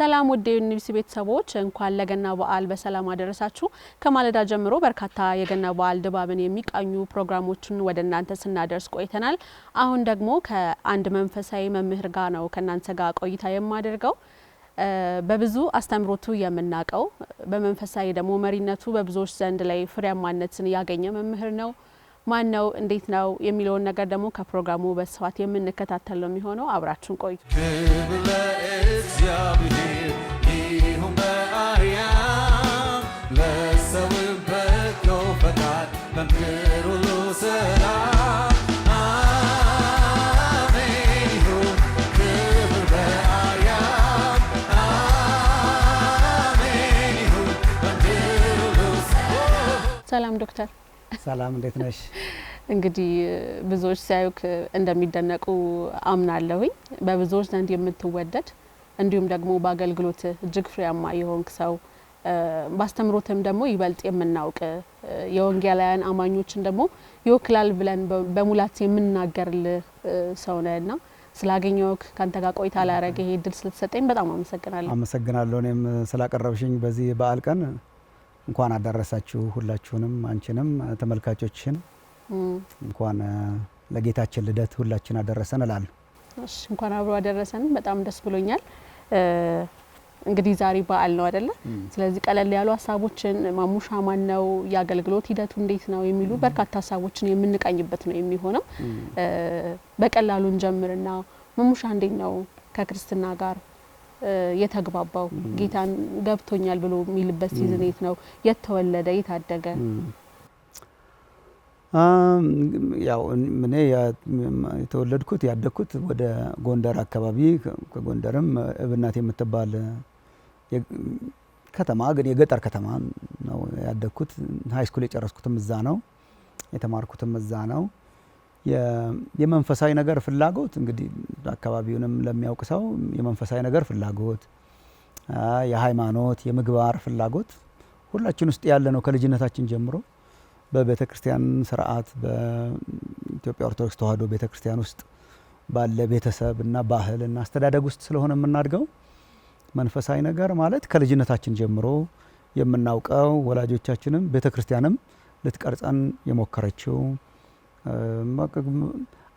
ሰላም ወደ ዩኒቨርሲቲ ቤተሰቦች እንኳን ለገና በዓል በሰላም አደረሳችሁ። ከማለዳ ጀምሮ በርካታ የገና በዓል ድባብን የሚቃኙ ፕሮግራሞችን ወደ እናንተ ስናደርስ ቆይተናል። አሁን ደግሞ ከአንድ መንፈሳዊ መምህር ጋር ነው ከናንተ ጋር ቆይታ የማደርገው። በብዙ አስተምሮቱ የምናቀው በመንፈሳዊ ደግሞ መሪነቱ በብዙዎች ዘንድ ላይ ፍሬያማነትን ያገኘ መምህር ነው። ማን ነው እንዴት ነው የሚለውን ነገር ደግሞ ከፕሮግራሙ በስፋት የምንከታተል ነው የሚሆነው። አብራችሁን ቆዩ። ሰላም ዶክተር። ሰላም እንዴት ነሽ? እንግዲህ ብዙዎች ሲያዩክ እንደሚደነቁ አምናለሁኝ። በብዙዎች ዘንድ የምትወደድ እንዲሁም ደግሞ በአገልግሎት እጅግ ፍሬያማ የሆንክ ሰው ባስተምሮትም ደግሞ ይበልጥ የምናውቅ የወንጌላውያን አማኞችን ደግሞ ይወክላል ብለን በሙላት የምናገርል ሰው ነህና ስላገኘውክ ካንተ ጋር ቆይታ ላረገ ይሄ እድል ስለተሰጠኝ በጣም አመሰግናለሁ። አመሰግናለሁ እኔም ስላቀረብሽኝ በዚህ በዓል ቀን እንኳን አደረሳችሁ ሁላችሁንም አንቺንም ተመልካቾችን እንኳን ለጌታችን ልደት ሁላችን አደረሰን እላለሁ። እሺ እንኳን አብሮ አደረሰን። በጣም ደስ ብሎኛል። እንግዲህ ዛሬ በዓል ነው አይደለ? ስለዚህ ቀለል ያሉ ሀሳቦችን ማሙሻ ማን ነው፣ ያገልግሎት ሂደቱ እንዴት ነው የሚሉ በርካታ ሀሳቦችን የምንቃኝበት ነው የሚሆነው። በቀላሉን ጀምርና ማሙሻ እንዴት ነው ከክርስትና ጋር የተግባባው? ጌታን ገብቶኛል ብሎ የሚልበት ሲዝን የት ነው የተወለደ የታደገ? ያው እኔ የተወለድኩት ያደግኩት ወደ ጎንደር አካባቢ ከጎንደርም እብናት የምትባል ከተማ ግን የገጠር ከተማ ነው ያደግኩት። ሃይ ስኩል የጨረስኩትም እዛ ነው፣ የተማርኩትም እዛ ነው። የመንፈሳዊ ነገር ፍላጎት እንግዲህ አካባቢውንም ለሚያውቅ ሰው የመንፈሳዊ ነገር ፍላጎት፣ የሃይማኖት የምግባር ፍላጎት ሁላችን ውስጥ ያለ ነው ከልጅነታችን ጀምሮ። በቤተ ክርስቲያን ስርዓት በኢትዮጵያ ኦርቶዶክስ ተዋሕዶ ቤተ ክርስቲያን ውስጥ ባለ ቤተሰብና ባህልና አስተዳደግ ውስጥ ስለሆነ የምናድገው መንፈሳዊ ነገር ማለት ከልጅነታችን ጀምሮ የምናውቀው ወላጆቻችንም ቤተ ክርስቲያንም ልትቀርጸን የሞከረችው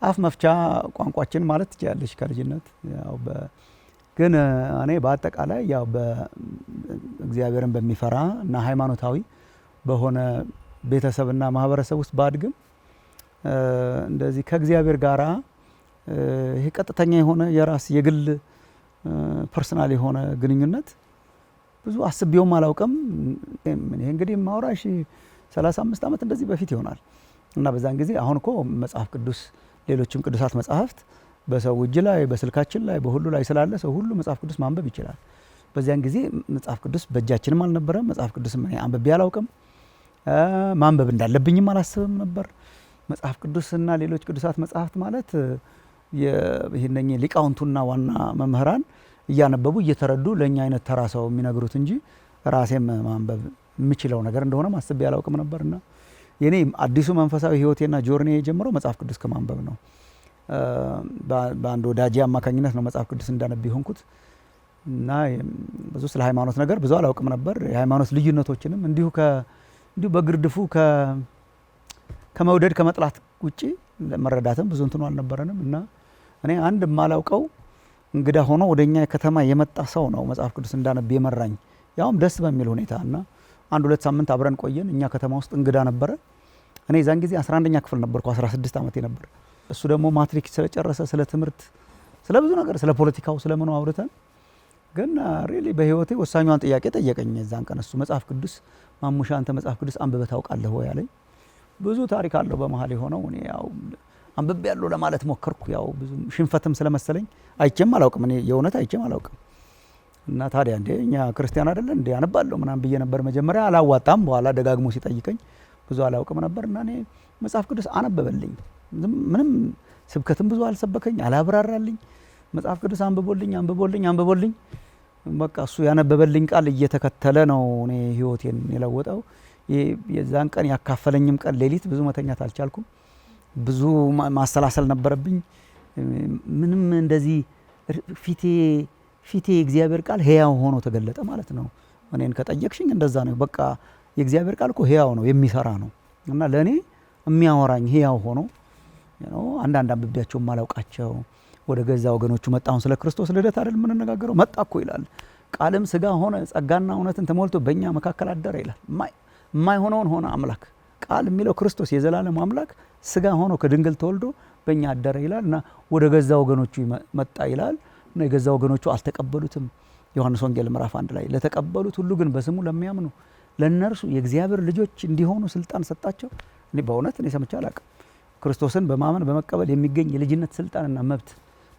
አፍ መፍቻ ቋንቋችን ማለት ትችላለች ከልጅነት። ያው ግን እኔ በአጠቃላይ ያው በእግዚአብሔርን በሚፈራ እና ሃይማኖታዊ በሆነ ቤተሰብና ማህበረሰብ ውስጥ ባድግም እንደዚህ ከእግዚአብሔር ጋራ ይሄ ቀጥተኛ የሆነ የራስ የግል ፐርሰናል የሆነ ግንኙነት ብዙ አስቤውም አላውቅም። ይሄ እንግዲህ ማውራሽ 35 ዓመት እንደዚህ በፊት ይሆናል እና በዛን ጊዜ አሁን እኮ መጽሐፍ ቅዱስ ሌሎችም ቅዱሳት መጽሐፍት በሰው እጅ ላይ በስልካችን ላይ በሁሉ ላይ ስላለ ሰው ሁሉ መጽሐፍ ቅዱስ ማንበብ ይችላል። በዚያን ጊዜ መጽሐፍ ቅዱስ በእጃችንም አልነበረም። መጽሐፍ ቅዱስ እኔ አንብቤ አላውቅም። ማንበብ እንዳለብኝም አላስብም ነበር። መጽሐፍ ቅዱስና ሌሎች ቅዱሳት መጽሐፍት ማለት ይሄነኝ ሊቃውንቱና ዋና መምህራን እያነበቡ እየተረዱ ለኛ አይነት ተራ ሰው የሚነግሩት እንጂ ራሴም ማንበብ የምችለው ነገር እንደሆነ ማስቤ አላውቅም ነበርና የኔ አዲሱ መንፈሳዊ ህይወቴና ጆርኒ የጀመረው መጽሐፍ ቅዱስ ከማንበብ ነው። በአንድ ወዳጄ አማካኝነት ነው መጽሐፍ ቅዱስ እንዳነብ የሆንኩት እና ብዙ ስለ ሃይማኖት ነገር ብዙ አላውቅም ነበር። የሃይማኖት ልዩነቶችንም እንዲሁ በግርድፉ ከመውደድ ከመጥላት ውጪ ለመረዳትም ብዙ እንትኑ አልነበረንም እና እኔ አንድ የማላውቀው እንግዳ ሆኖ ወደኛ ከተማ የመጣ ሰው ነው መጽሐፍ ቅዱስ እንዳነብ የመራኝ፣ ያውም ደስ በሚል ሁኔታ እና 1-2 ሳምንት አብረን ቆየን። እኛ ከተማ ውስጥ እንግዳ ነበረ። እኔ ዛን ጊዜ 11ኛ ክፍል ነበርኩ፣ 16 ዓመቴ ነበር። እሱ ደግሞ ማትሪክ ስለጨረሰ ስለ ትምህርት ስለ ብዙ ነገር ስለ ፖለቲካው ስለምኑ አውርተን ግን ሪሊ በህይወቴ ወሳኛውን ጥያቄ ጠየቀኝ። ዛን ቀን እሱ መጽሐፍ ቅዱስ ማሙሻ አንተ መጽሐፍ ቅዱስ አንብበህ ታውቃለህ ወይ አለኝ። ብዙ ታሪክ አለው በመሃል የሆነው። እኔ ያው አንብቤ ያለው ለማለት ሞከርኩ። ያው ብዙ ሽንፈትም ስለመሰለኝ አይቼም አላውቅም። እኔ የእውነት አይቼም አላውቅም እና ታዲያ እንዴ እኛ ክርስቲያን አይደለን እንዴ አነባለሁ ምናምን ብዬ ነበር መጀመሪያ። አላዋጣም። በኋላ ደጋግሞ ሲጠይቀኝ ብዙ አላውቅም ነበርና እኔ መጽሐፍ ቅዱስ አነበበልኝ። ምንም ስብከትም ብዙ አልሰበከኝ፣ አላብራራልኝ። መጽሐፍ ቅዱስ አንብቦልኝ በቃ እሱ ያነበበልኝ ቃል እየተከተለ ነው እኔ ህይወቴን የለወጠው። የዛን ቀን ያካፈለኝም ቀን ሌሊት ብዙ መተኛት አልቻልኩም። ብዙ ማሰላሰል ነበረብኝ። ምንም እንደዚህ ፊቴ ፊቴ የእግዚአብሔር ቃል ሕያው ሆኖ ተገለጠ ማለት ነው። እኔን ከጠየቅሽኝ እንደዛ ነው። በቃ የእግዚአብሔር ቃል እኮ ሕያው ነው፣ የሚሰራ ነው እና ለእኔ የሚያወራኝ ሕያው ሆኖ አንዳንድ አንብቤያቸው ማላውቃቸው ወደ ገዛ ወገኖቹ መጣ። አሁን ስለ ክርስቶስ ልደት አይደል የምንነጋገረው? መጣ እኮ ይላል። ቃልም ስጋ ሆነ ጸጋና እውነትን ተሞልቶ በእኛ መካከል አደረ ይላል። የማይሆነውን ሆነ አምላክ። ቃል የሚለው ክርስቶስ የዘላለም አምላክ ስጋ ሆኖ ከድንግል ተወልዶ በእኛ አደረ ይላል እና ወደ ገዛ ወገኖቹ መጣ ይላል እና የገዛ ወገኖቹ አልተቀበሉትም። ዮሐንስ ወንጌል ምዕራፍ 1 ላይ ለተቀበሉት ሁሉ ግን በስሙ ለሚያምኑ ለእነርሱ የእግዚአብሔር ልጆች እንዲሆኑ ስልጣን ሰጣቸው። እኔ በእውነት እኔ ሰምቼ አላውቅም። ክርስቶስን በማመን በመቀበል የሚገኝ የልጅነት ስልጣንና መብት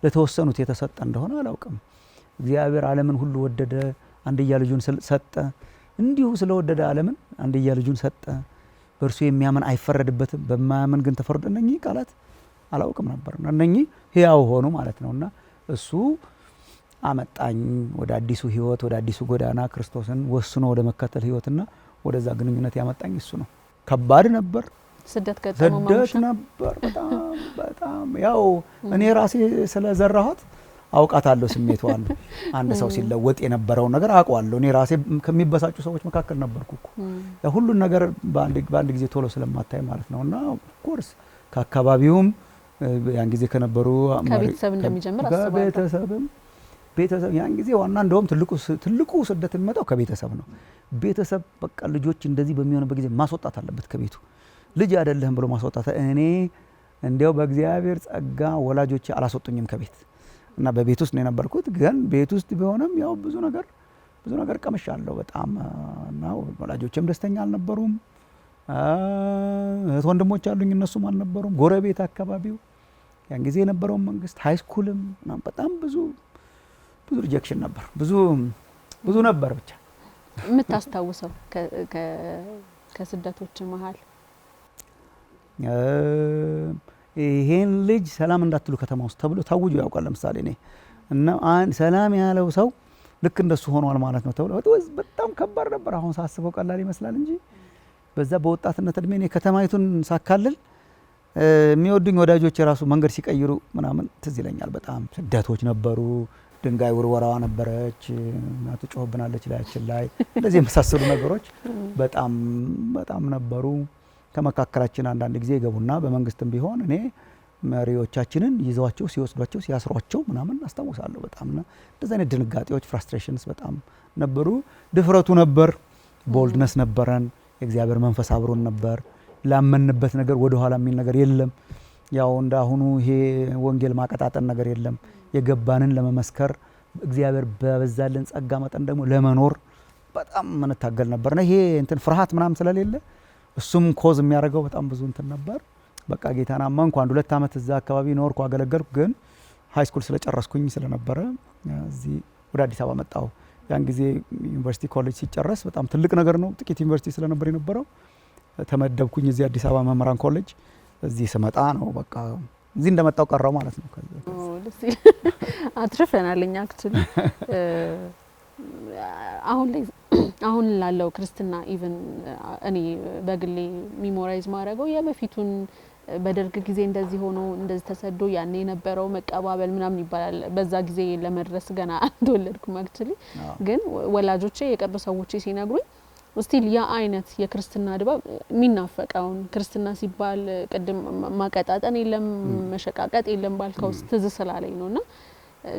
ለተወሰኑት የተሰጠ እንደሆነ አላውቅም። እግዚአብሔር ዓለምን ሁሉ ወደደ፣ አንድያ ልጁን ሰጠ። እንዲሁ ስለወደደ ዓለምን አንድያ ልጁን ሰጠ። በእርሱ የሚያምን አይፈረድበትም፣ በማያምን ግን ተፈርዶ። እነኚህ ቃላት አላውቅም ነበር። እነኚህ ሕያው ሆኑ ማለት ነው እና እሱ አመጣኝ ወደ አዲሱ ህይወት፣ ወደ አዲሱ ጎዳና፣ ክርስቶስን ወስኖ ወደ መከተል ህይወትና ወደዛ ግንኙነት ያመጣኝ እሱ ነው። ከባድ ነበር። ስደት ገጠመው ማሙሻ ነበር በጣም ያው እኔ ራሴ ስለዘራሁት አውቃታለሁ ስሜቷን። አንድ ሰው ሲለወጥ የነበረው ነገር አውቀዋለሁ። እኔ ራሴ ከሚበሳጩ ሰዎች መካከል ነበርኩ እኮ ያ ሁሉን ነገር በአንድ ጊዜ ቶሎ ስለማታይ ማለት ነውና ኦፍኮርስ ከአካባቢውም ያን ጊዜ ከነበሩ ከቤተሰብ እንደሚጀምር አስባለሁ። ቤተሰብ ያን ጊዜ ዋና እንደውም ትልቁ ስደት የሚመጣው ከቤተሰብ ነው። ቤተሰብ በቃ ልጆች እንደዚህ በሚሆንበት ጊዜ ማስወጣት አለበት ከቤቱ። ልጅ አይደለህም ብሎ ማስወጣት። እኔ እንዲያው በእግዚአብሔር ጸጋ ወላጆቼ አላስወጡኝም ከቤት እና በቤት ውስጥ ነው የነበርኩት። ግን ቤት ውስጥ ቢሆንም ያው ብዙ ነገር ቀምሻለሁ በጣም እና ወላጆቼም ደስተኛ አልነበሩም። እህት ወንድሞች አሉኝ፣ እነሱም አልነበሩም። ጎረቤት፣ አካባቢው ያን ጊዜ የነበረው መንግስት፣ ሃይ ስኩልም በጣም ብዙ ሪጀክሽን ነበር። ብዙ ነበር። ብቻ የምታስታውሰው ከስደቶች መሀል ይሄን ልጅ ሰላም እንዳትሉ ከተማ ውስጥ ተብሎ ታውጆ ያውቃል። ለምሳሌ እኔ እና ሰላም ያለው ሰው ልክ እንደሱ ሆኗል ማለት ነው ተብሎ በጣም ከባድ ነበር። አሁን ሳስበው ቀላል ይመስላል እንጂ በዛ በወጣትነት እድሜ እኔ ከተማይቱን ሳካልል የሚወዱኝ ወዳጆች የራሱ መንገድ ሲቀይሩ ምናምን ትዝ ይለኛል። በጣም ስደቶች ነበሩ። ድንጋይ ውርወራዋ ነበረች፣ እናቱ ጮህብናለች ላያችን ላይ። እንደዚህ የመሳሰሉ ነገሮች በጣም ነበሩ። ከመካከላችን አንዳንድ ጊዜ ገቡና በመንግስትም ቢሆን እኔ መሪዎቻችንን ይዘዋቸው ሲወስዷቸው ሲያስሯቸው ምናምን አስታውሳለሁ። በጣምና እንደዚህ አይነት ድንጋጤዎች፣ ፍራስትሬሽንስ በጣም ነበሩ። ድፍረቱ ነበር፣ ቦልድነስ ነበረን፣ የእግዚአብሔር መንፈስ አብሮን ነበር። ላመንበት ነገር ወደ ኋላ የሚል ነገር የለም። ያው እንዳሁኑ ይሄ ወንጌል ማቀጣጠን ነገር የለም። የገባንን ለመመስከር እግዚአብሔር በበዛልን ጸጋ መጠን ደግሞ ለመኖር በጣም ምንታገል ነበርና ይሄ እንትን ፍርሃት ምናምን ስለሌለ እሱም ኮዝ የሚያደርገው በጣም ብዙ እንትን ነበር። በቃ ጌታን አመንኩ። 1-2 ዓመት እዛ አካባቢ ኖርኩ፣ አገለገልኩ። ግን ሃይ ስኩል ስለጨረስኩኝ ስለነበረ እዚህ ወደ አዲስ አበባ መጣሁ። ያን ጊዜ ዩኒቨርሲቲ ኮሌጅ ሲጨረስ በጣም ትልቅ ነገር ነው። ጥቂት ዩኒቨርሲቲ ስለነበር የነበረው ተመደብኩኝ እዚህ አዲስ አበባ መምህራን ኮሌጅ። እዚህ ስመጣ ነው በቃ እዚህ እንደመጣው ቀረው ማለት ነው። አትርፈናል እኛ አክቹሊ አሁን ላለው ክርስትና ኢቭን እኔ በግሌ ሚሞራይዝ ማድረገው የበፊቱን በደርግ ጊዜ እንደዚህ ሆኖ እንደዚህ ተሰዶ ያኔ የነበረው መቀባበል ምናምን ይባላል። በዛ ጊዜ ለመድረስ ገና አልተወለድኩም አክቹሊ። ግን ወላጆቼ የቅርብ ሰዎቼ ሲነግሩኝ ስቲል ያ አይነት የክርስትና ድባብ የሚናፈቀውን ክርስትና ሲባል ቅድም ማቀጣጠን የለም መሸቃቀጥ የለም ባልከው ትዝ ስላለኝ ነውና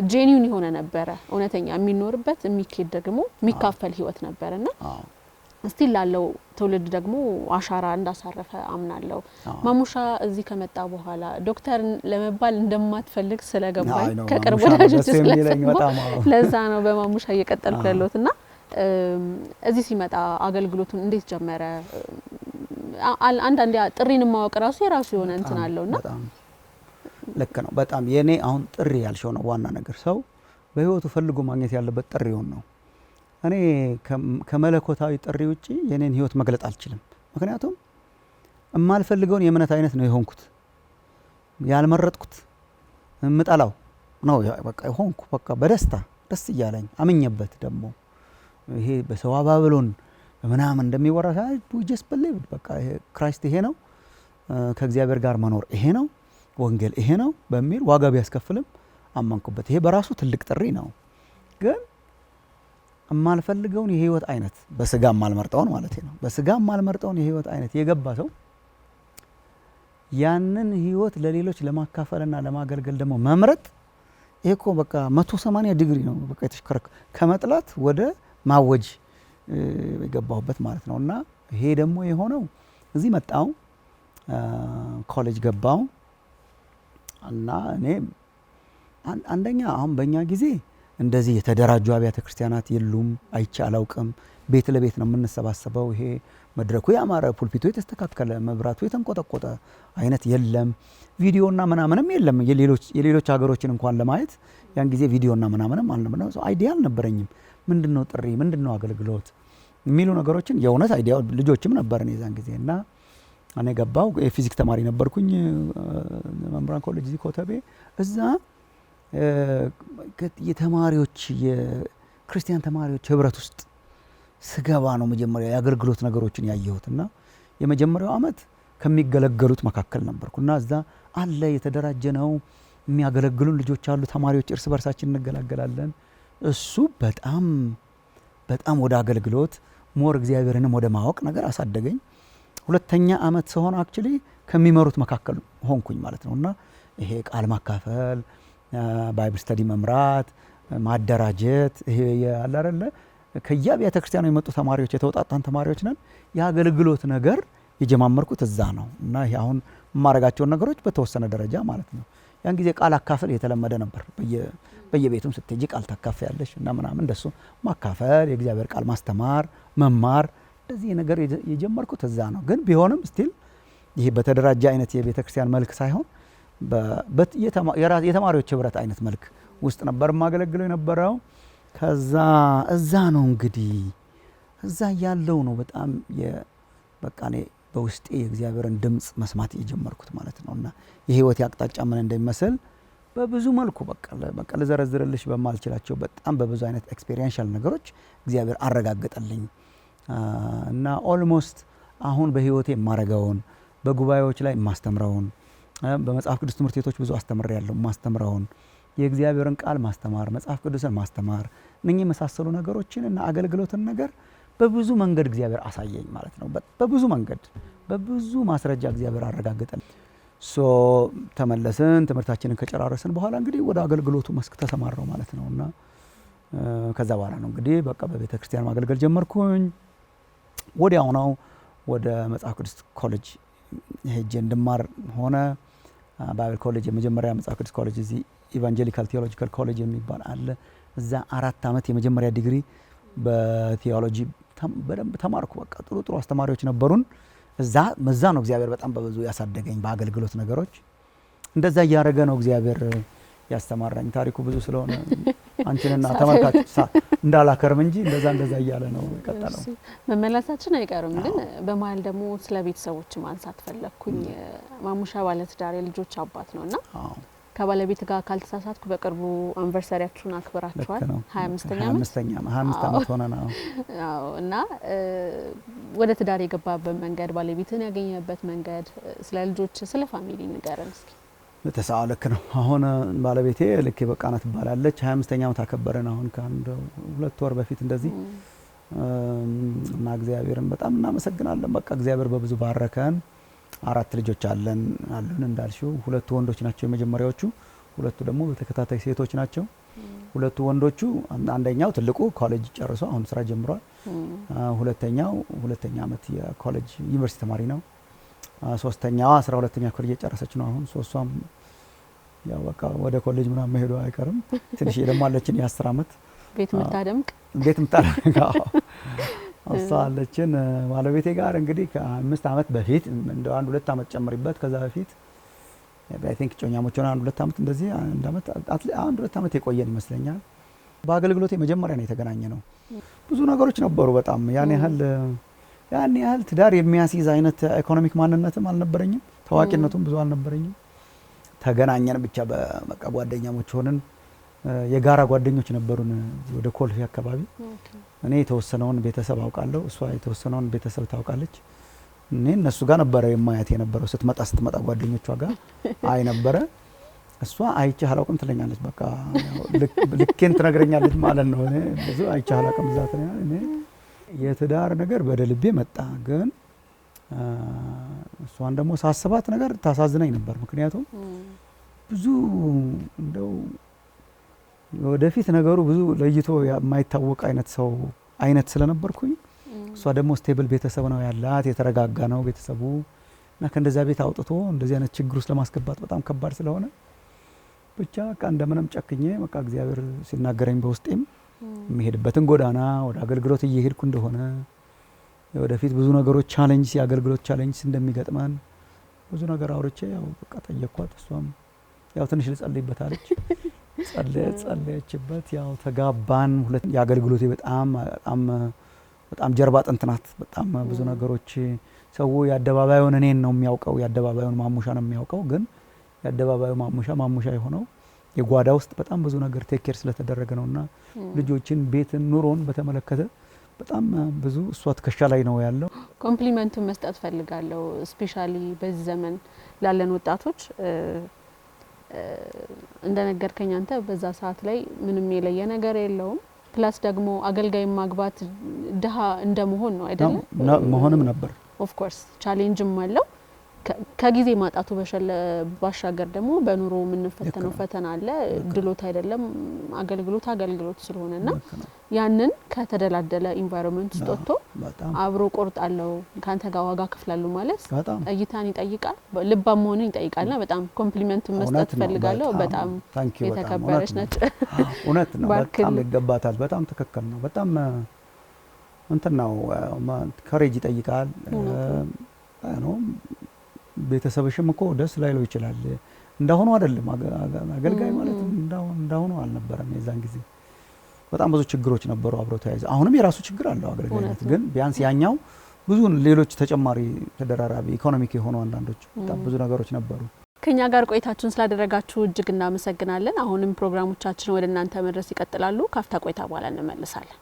ጄኒውን የሆነ ነበረ፣ እውነተኛ የሚኖርበት የሚኬድ ደግሞ የሚካፈል ህይወት ነበርና ስቲል ላለው ትውልድ ደግሞ አሻራ እንዳሳረፈ አምናለሁ። ማሙሻ እዚህ ከመጣ በኋላ ዶክተር ለመባል እንደማትፈልግ ስለገባኝ ከቅርብ ወዳጆች ስለሰማሁ ለዛ ነው በማሙሻ እየቀጠልኩ ያለሁትና እዚህ ሲመጣ አገልግሎቱን እንዴት ጀመረ? አንዳንዴ ጥሪን ማወቅ ራሱ የራሱ የሆነ እንትን አለውና ልክ ነው። በጣም የኔ አሁን ጥሪ ያልሽው ነው ዋና ነገር። ሰው በህይወቱ ፈልጎ ማግኘት ያለበት ጥሪውን ነው። እኔ ከመለኮታዊ ጥሪ ውጪ የኔን ህይወት መግለጥ አልችልም። ምክንያቱም የማልፈልገውን የእምነት አይነት ነው የሆንኩት፣ ያልመረጥኩት ምጠላው ነው በቃ ሆንኩ። በቃ በደስታ ደስ እያለኝ አምኜበት ደግሞ ይሄ በሰው አባብሎን ምናምን እንደሚወራ ጀስት በሌቭ በቃ ክራይስት ይሄ ነው፣ ከእግዚአብሔር ጋር መኖር ይሄ ነው፣ ወንጌል ይሄ ነው በሚል ዋጋ ቢያስከፍልም አመንኩበት። ይሄ በራሱ ትልቅ ጥሪ ነው። ግን የማልፈልገውን የህይወት አይነት በስጋ የማልመርጠውን ማለት ነው በስጋ የማልመርጠውን የህይወት አይነት የገባ ሰው ያንን ህይወት ለሌሎች ለማካፈልና ለማገልገል ደግሞ መምረጥ ይሄ እኮ በቃ 180 ዲግሪ ነው በቃ የተሽከረከ ከመጥላት ወደ ማወጅ የገባሁበት ማለት ነው። እና ይሄ ደግሞ የሆነው እዚህ መጣው ኮሌጅ ገባው እና እኔ አንደኛ አሁን በእኛ ጊዜ እንደዚህ የተደራጁ አብያተ ክርስቲያናት የሉም፣ አይቼ አላውቅም። ቤት ለቤት ነው የምንሰባሰበው። ይሄ መድረኩ ያማረ፣ ፑልፒቱ የተስተካከለ፣ መብራቱ የተንቆጠቆጠ አይነት የለም። ቪዲዮና ምናምንም የለም። የሌሎች ሀገሮችን እንኳን ለማየት ያን ጊዜ ቪዲዮና ምናምንም አልነበረም። አይዲያ አልነበረኝም። ምንድነው ጥሪ፣ ምንድነው አገልግሎት የሚሉ ነገሮችን የእውነት አይዲያ ልጆችም ነበርን የዛን ጊዜ እና እኔ ገባው የፊዚክስ ተማሪ ነበርኩኝ መምህራን ኮሌጅ እዚህ ኮተቤ። እዛ የተማሪዎች የክርስቲያን ተማሪዎች ህብረት ውስጥ ስገባ ነው መጀመሪያ የአገልግሎት ነገሮችን ያየሁት እና የመጀመሪያው አመት ከሚገለገሉት መካከል ነበርኩና እዛ አለ የተደራጀ ነው የሚያገለግሉን ልጆች አሉ፣ ተማሪዎች እርስ በርሳችን እንገላገላለን። እሱ በጣም በጣም ወደ አገልግሎት ሞር እግዚአብሔርንም ወደ ማወቅ ነገር አሳደገኝ። ሁለተኛ አመት ሲሆን አክቹሊ ከሚመሩት መካከል ሆንኩኝ ማለት ነውና ይሄ ቃል ማካፈል፣ ባይብል ስተዲ መምራት፣ ማደራጀት ይሄ ያለ አይደለ ከየአብያተ ክርስቲያኑ የመጡ ተማሪዎች የተውጣጣን ተማሪዎች ነን። የአገልግሎት ነገር የጀማመርኩት እዛ ነው እና ይሄ አሁን የማረጋቸውን ነገሮች በተወሰነ ደረጃ ማለት ነው። ያን ጊዜ ቃል አካፈል የተለመደ ነበር። በየቤቱም ስትሄጂ ቃል ታካፊያለሽ እና ምናምን እንደሱ ማካፈል፣ የእግዚአብሔር ቃል ማስተማር፣ መማር እንደዚህ ነገር የጀመርኩት እዛ ነው። ግን ቢሆንም ስቲል ይሄ በተደራጀ አይነት የቤተ ክርስቲያን መልክ ሳይሆን የተማሪዎች ህብረት አይነት መልክ ውስጥ ነበር የማገለግለው የነበረው። ከዛ እዛ ነው እንግዲህ እዛ ያለው ነው በጣም በቃ እኔ በውስጤ የእግዚአብሔርን ድምጽ መስማት የጀመርኩት ማለት ነው እና የህይወት አቅጣጫ ምን እንደሚመስል በብዙ መልኩ በቃ ለዘረዝርልሽ በማልችላቸው በጣም በብዙ አይነት ኤክስፔሪየንሻል ነገሮች እግዚአብሔር አረጋገጠልኝ እና ኦልሞስት አሁን በህይወቴ የማረገውን በጉባኤዎች ላይ የማስተምረውን በመጽሐፍ ቅዱስ ትምህርት ቤቶች ብዙ አስተምሬያለሁ። ማስተምረውን የእግዚአብሔርን ቃል ማስተማር፣ መጽሐፍ ቅዱስን ማስተማር እነኚህ የመሳሰሉ ነገሮችን እና አገልግሎትን ነገር በብዙ መንገድ እግዚአብሔር አሳየኝ ማለት ነው። በብዙ መንገድ በብዙ ማስረጃ እግዚአብሔር አረጋገጠልኝ። ተመለስን። ትምህርታችንን ከጨራረስን በኋላ እንግዲህ ወደ አገልግሎቱ መስክ ተሰማራው ማለት ነውና ከዛ በኋላ ነው እንግዲህ በቃ በቤተ ክርስቲያን ማገልገል ጀመርኩኝ። ወዲያው ነው ወደ መጽሐፍ ቅዱስ ኮሌጅ ሄጄ እንድማር ሆነ። ባይብል ኮሌጅ የመጀመሪያ መጽሐፍ ቅዱስ ኮሌጅ እዚህ ኢቫንጀሊካል ቴዎሎጂካል ኮሌጅ የሚባል አለ። እዛ 4 አመት የመጀመሪያ ዲግሪ በቴዎሎጂ በደንብ ተማርኩ። በቃ ጥሩ አስተማሪዎች ነበሩን። እዛ ነው እግዚአብሔር በጣም በብዙ ያሳደገኝ በአገልግሎት ነገሮች። እንደዛ እያደረገ ነው እግዚአብሔር ያስተማራኝ። ታሪኩ ብዙ ስለሆነ አንቺንና ተመልካች እንዳላከርም እንጂ እንደዛ እያለ ነው የቀጠለው። መመለሳችን አይቀርም። ግን በመሀል ደግሞ ስለ ቤተሰቦች ማንሳት ፈለኩኝ። ማሙሻ ባለትዳር የልጆች አባት ነውና ከባለቤት ጋር ካልተሳሳትኩ በቅርቡ አንቨርሰሪያችሁን አክብራችኋል። 25 አመት ሆነና እና ወደ ትዳር የገባበት መንገድ፣ ባለቤትን ያገኘበት መንገድ፣ ስለ ልጆች ስለ ፋሚሊ ንገረን እስኪ። ለተሳለክ ነው። አሁን ባለቤቴ ልክ በቃና ትባላለች። 25ኛ አመት አከበረን አሁን ከአንድ 2 ወር በፊት እንደዚህ እና እግዚአብሔርን በጣም እናመሰግናለን። በቃ እግዚአብሔር በብዙ ባረከን። 4 ልጆች አሉን እንዳልሽው። 2 ወንዶች ናቸው የመጀመሪያዎቹ፣ 2 ደግሞ በተከታታይ ሴቶች ናቸው። 2 ወንዶቹ አንደኛው ትልቁ ኮሌጅ ጨርሶ አሁን ስራ ጀምሯል። ሁለተኛው 2ኛ አመት የኮሌጅ ዩኒቨርሲቲ ተማሪ ነው። ሶስተኛዋ 12ኛ ኮሌጅ የጨረሰች ነው አሁን። ሶስቷም ያው በቃ ወደ ኮሌጅ ምናምን መሄዱ አይቀርም። ትንሽ ደግሞ አለችን የ10 አመት ቤት ምታደምቅ እሷ አለችን። ባለቤቴ ጋር እንግዲህ ከ5 አመት በፊት እንደ 1-2 አመት ጨምሪበት ከዛ በፊት አይ ቲንክ ጮኛሞች ሆነ 1-2 አመት እንደዚህ 1-2 አመት የቆየን ይመስለኛል። በአገልግሎቴ መጀመሪያ ነው የተገናኘ ነው። ብዙ ነገሮች ነበሩ በጣም ያን ያህል ትዳር የሚያስይዝ አይነት ኢኮኖሚክ ማንነትም አልነበረኝም፣ ታዋቂነቱም ብዙ አልነበረኝም። ተገናኘን ብቻ በቃ ጓደኛሞች ሆነን። የጋራ ጓደኞች ነበሩን ወደ ኮልፌ አካባቢ። እኔ የተወሰነውን ቤተሰብ አውቃለሁ፣ እሷ የተወሰነውን ቤተሰብ ታውቃለች። እኔ እነሱ ጋር ነበረ የማያት የነበረው ስትመጣ ጓደኞቿ ጋር አይ ነበረ። እሷ አይቼህ አላውቅም ትለኛለች። በቃ ልኬን ትነግረኛለች ማለት ነው። እኔ ብዙ አይቼህ አላውቅም እዛ ትለኛለች። እኔ የትዳር ነገር በደልቤ መጣ። ግን እሷን ደግሞ ሳስባት ነገር ታሳዝነኝ ነበር። ምክንያቱም ብዙ እንደው ወደፊት ነገሩ ብዙ ለይቶ የማይታወቅ አይነት ሰው አይነት ስለነበርኩኝ እሷ ደግሞ ስቴብል ቤተሰብ ነው ያላት፣ የተረጋጋ ነው ቤተሰቡ እና ከእንደዛ ቤት አውጥቶ እንደዚህ አይነት ችግር ውስጥ ለማስገባት በጣም ከባድ ስለሆነ ብቻ በቃ እንደምንም ጨክኜ በቃ እግዚአብሔር ሲናገረኝ በውስጤም የሚሄድበትን ጎዳና ወደ አገልግሎት እየሄድኩ እንደሆነ ወደፊት ብዙ ነገሮች ቻሌንጅ የአገልግሎት ቻሌንጅ እንደሚገጥመን ብዙ ነገር አውርቼ ያው በቃ ጠየቅኳት። እሷም ያው ትንሽ ልጸልይበት አለች። ጸለየችበት። ያው ተጋባን። ሁለት የአገልግሎቴ በጣም ጀርባ አጥንት ናት። በጣም ብዙ ነገሮች ሰው የአደባባዩን እኔን ነው የሚያውቀው፣ የአደባባዩን ማሙሻ ነው የሚያውቀው። ግን የአደባባዩ ማሙሻ የሆነው የጓዳ ውስጥ በጣም ብዙ ነገር ቴክ ኬር ስለተደረገ ነውና ልጆችን፣ ቤትን፣ ኑሮን በተመለከተ በጣም ብዙ እሷ ትከሻ ላይ ነው ያለው። ኮምፕሊመንቱን መስጠት ፈልጋለሁ። ስፔሻሊ በዚህ ዘመን ላለን ወጣቶች እንደነገርከኝ አንተ በዛ ሰዓት ላይ ምንም የለየ ነገር የለውም። ፕላስ ደግሞ አገልጋይ ማግባት ድሃ እንደመሆን ነው አይደለም? መሆንም ነበር። ኦፍ ኮርስ ቻሌንጅም አለው። ከጊዜ ማጣቱ ባሻገር ደግሞ በኑሮ የምንፈተነው ፈተና አለ። ድሎት አይደለም አገልግሎት ስለሆነና ያንን ከተደላደለ ኢንቫይሮንመንት ውስጥ ወጥቶ አብሮ ቆርጣለው ካንተ ጋር ዋጋ ከፍላለሁ ማለት እይታን ይጠይቃል፣ ልባም መሆንን ይጠይቃልና በጣም ኮምፕሊመንት መስጠት ፈልጋለሁ። በጣም የተከበረች ነች። እውነት ነው። በጣም ይገባታል። በጣም ትክክል ነው። በጣም እንትን ነው ከሬጅ ይጠይቃል ነው። ቤተሰብሽም እኮ ደስ ላይለው ይችላል። እንዳሁኑ አይደለም። አገልጋይ ማለት እንዳሁኑ አልነበረም። የዛን ጊዜ በጣም ብዙ ችግሮች ነበሩ አብረው ተያይዘው። አሁንም የራሱ ችግር አለው አገልጋይነት። ግን ቢያንስ ያኛው ብዙ ሌሎች ተጨማሪ ተደራራቢ ኢኮኖሚክ የሆኑ አንዳንዶች በጣም ብዙ ነገሮች ነበሩ። ከኛ ጋር ቆይታችሁን ስላደረጋችሁ እጅግ እናመሰግናለን። አሁንም ፕሮግራሞቻችን ወደ እናንተ መድረስ ይቀጥላሉ። ካፍታ ቆይታ በኋላ እንመለሳለን።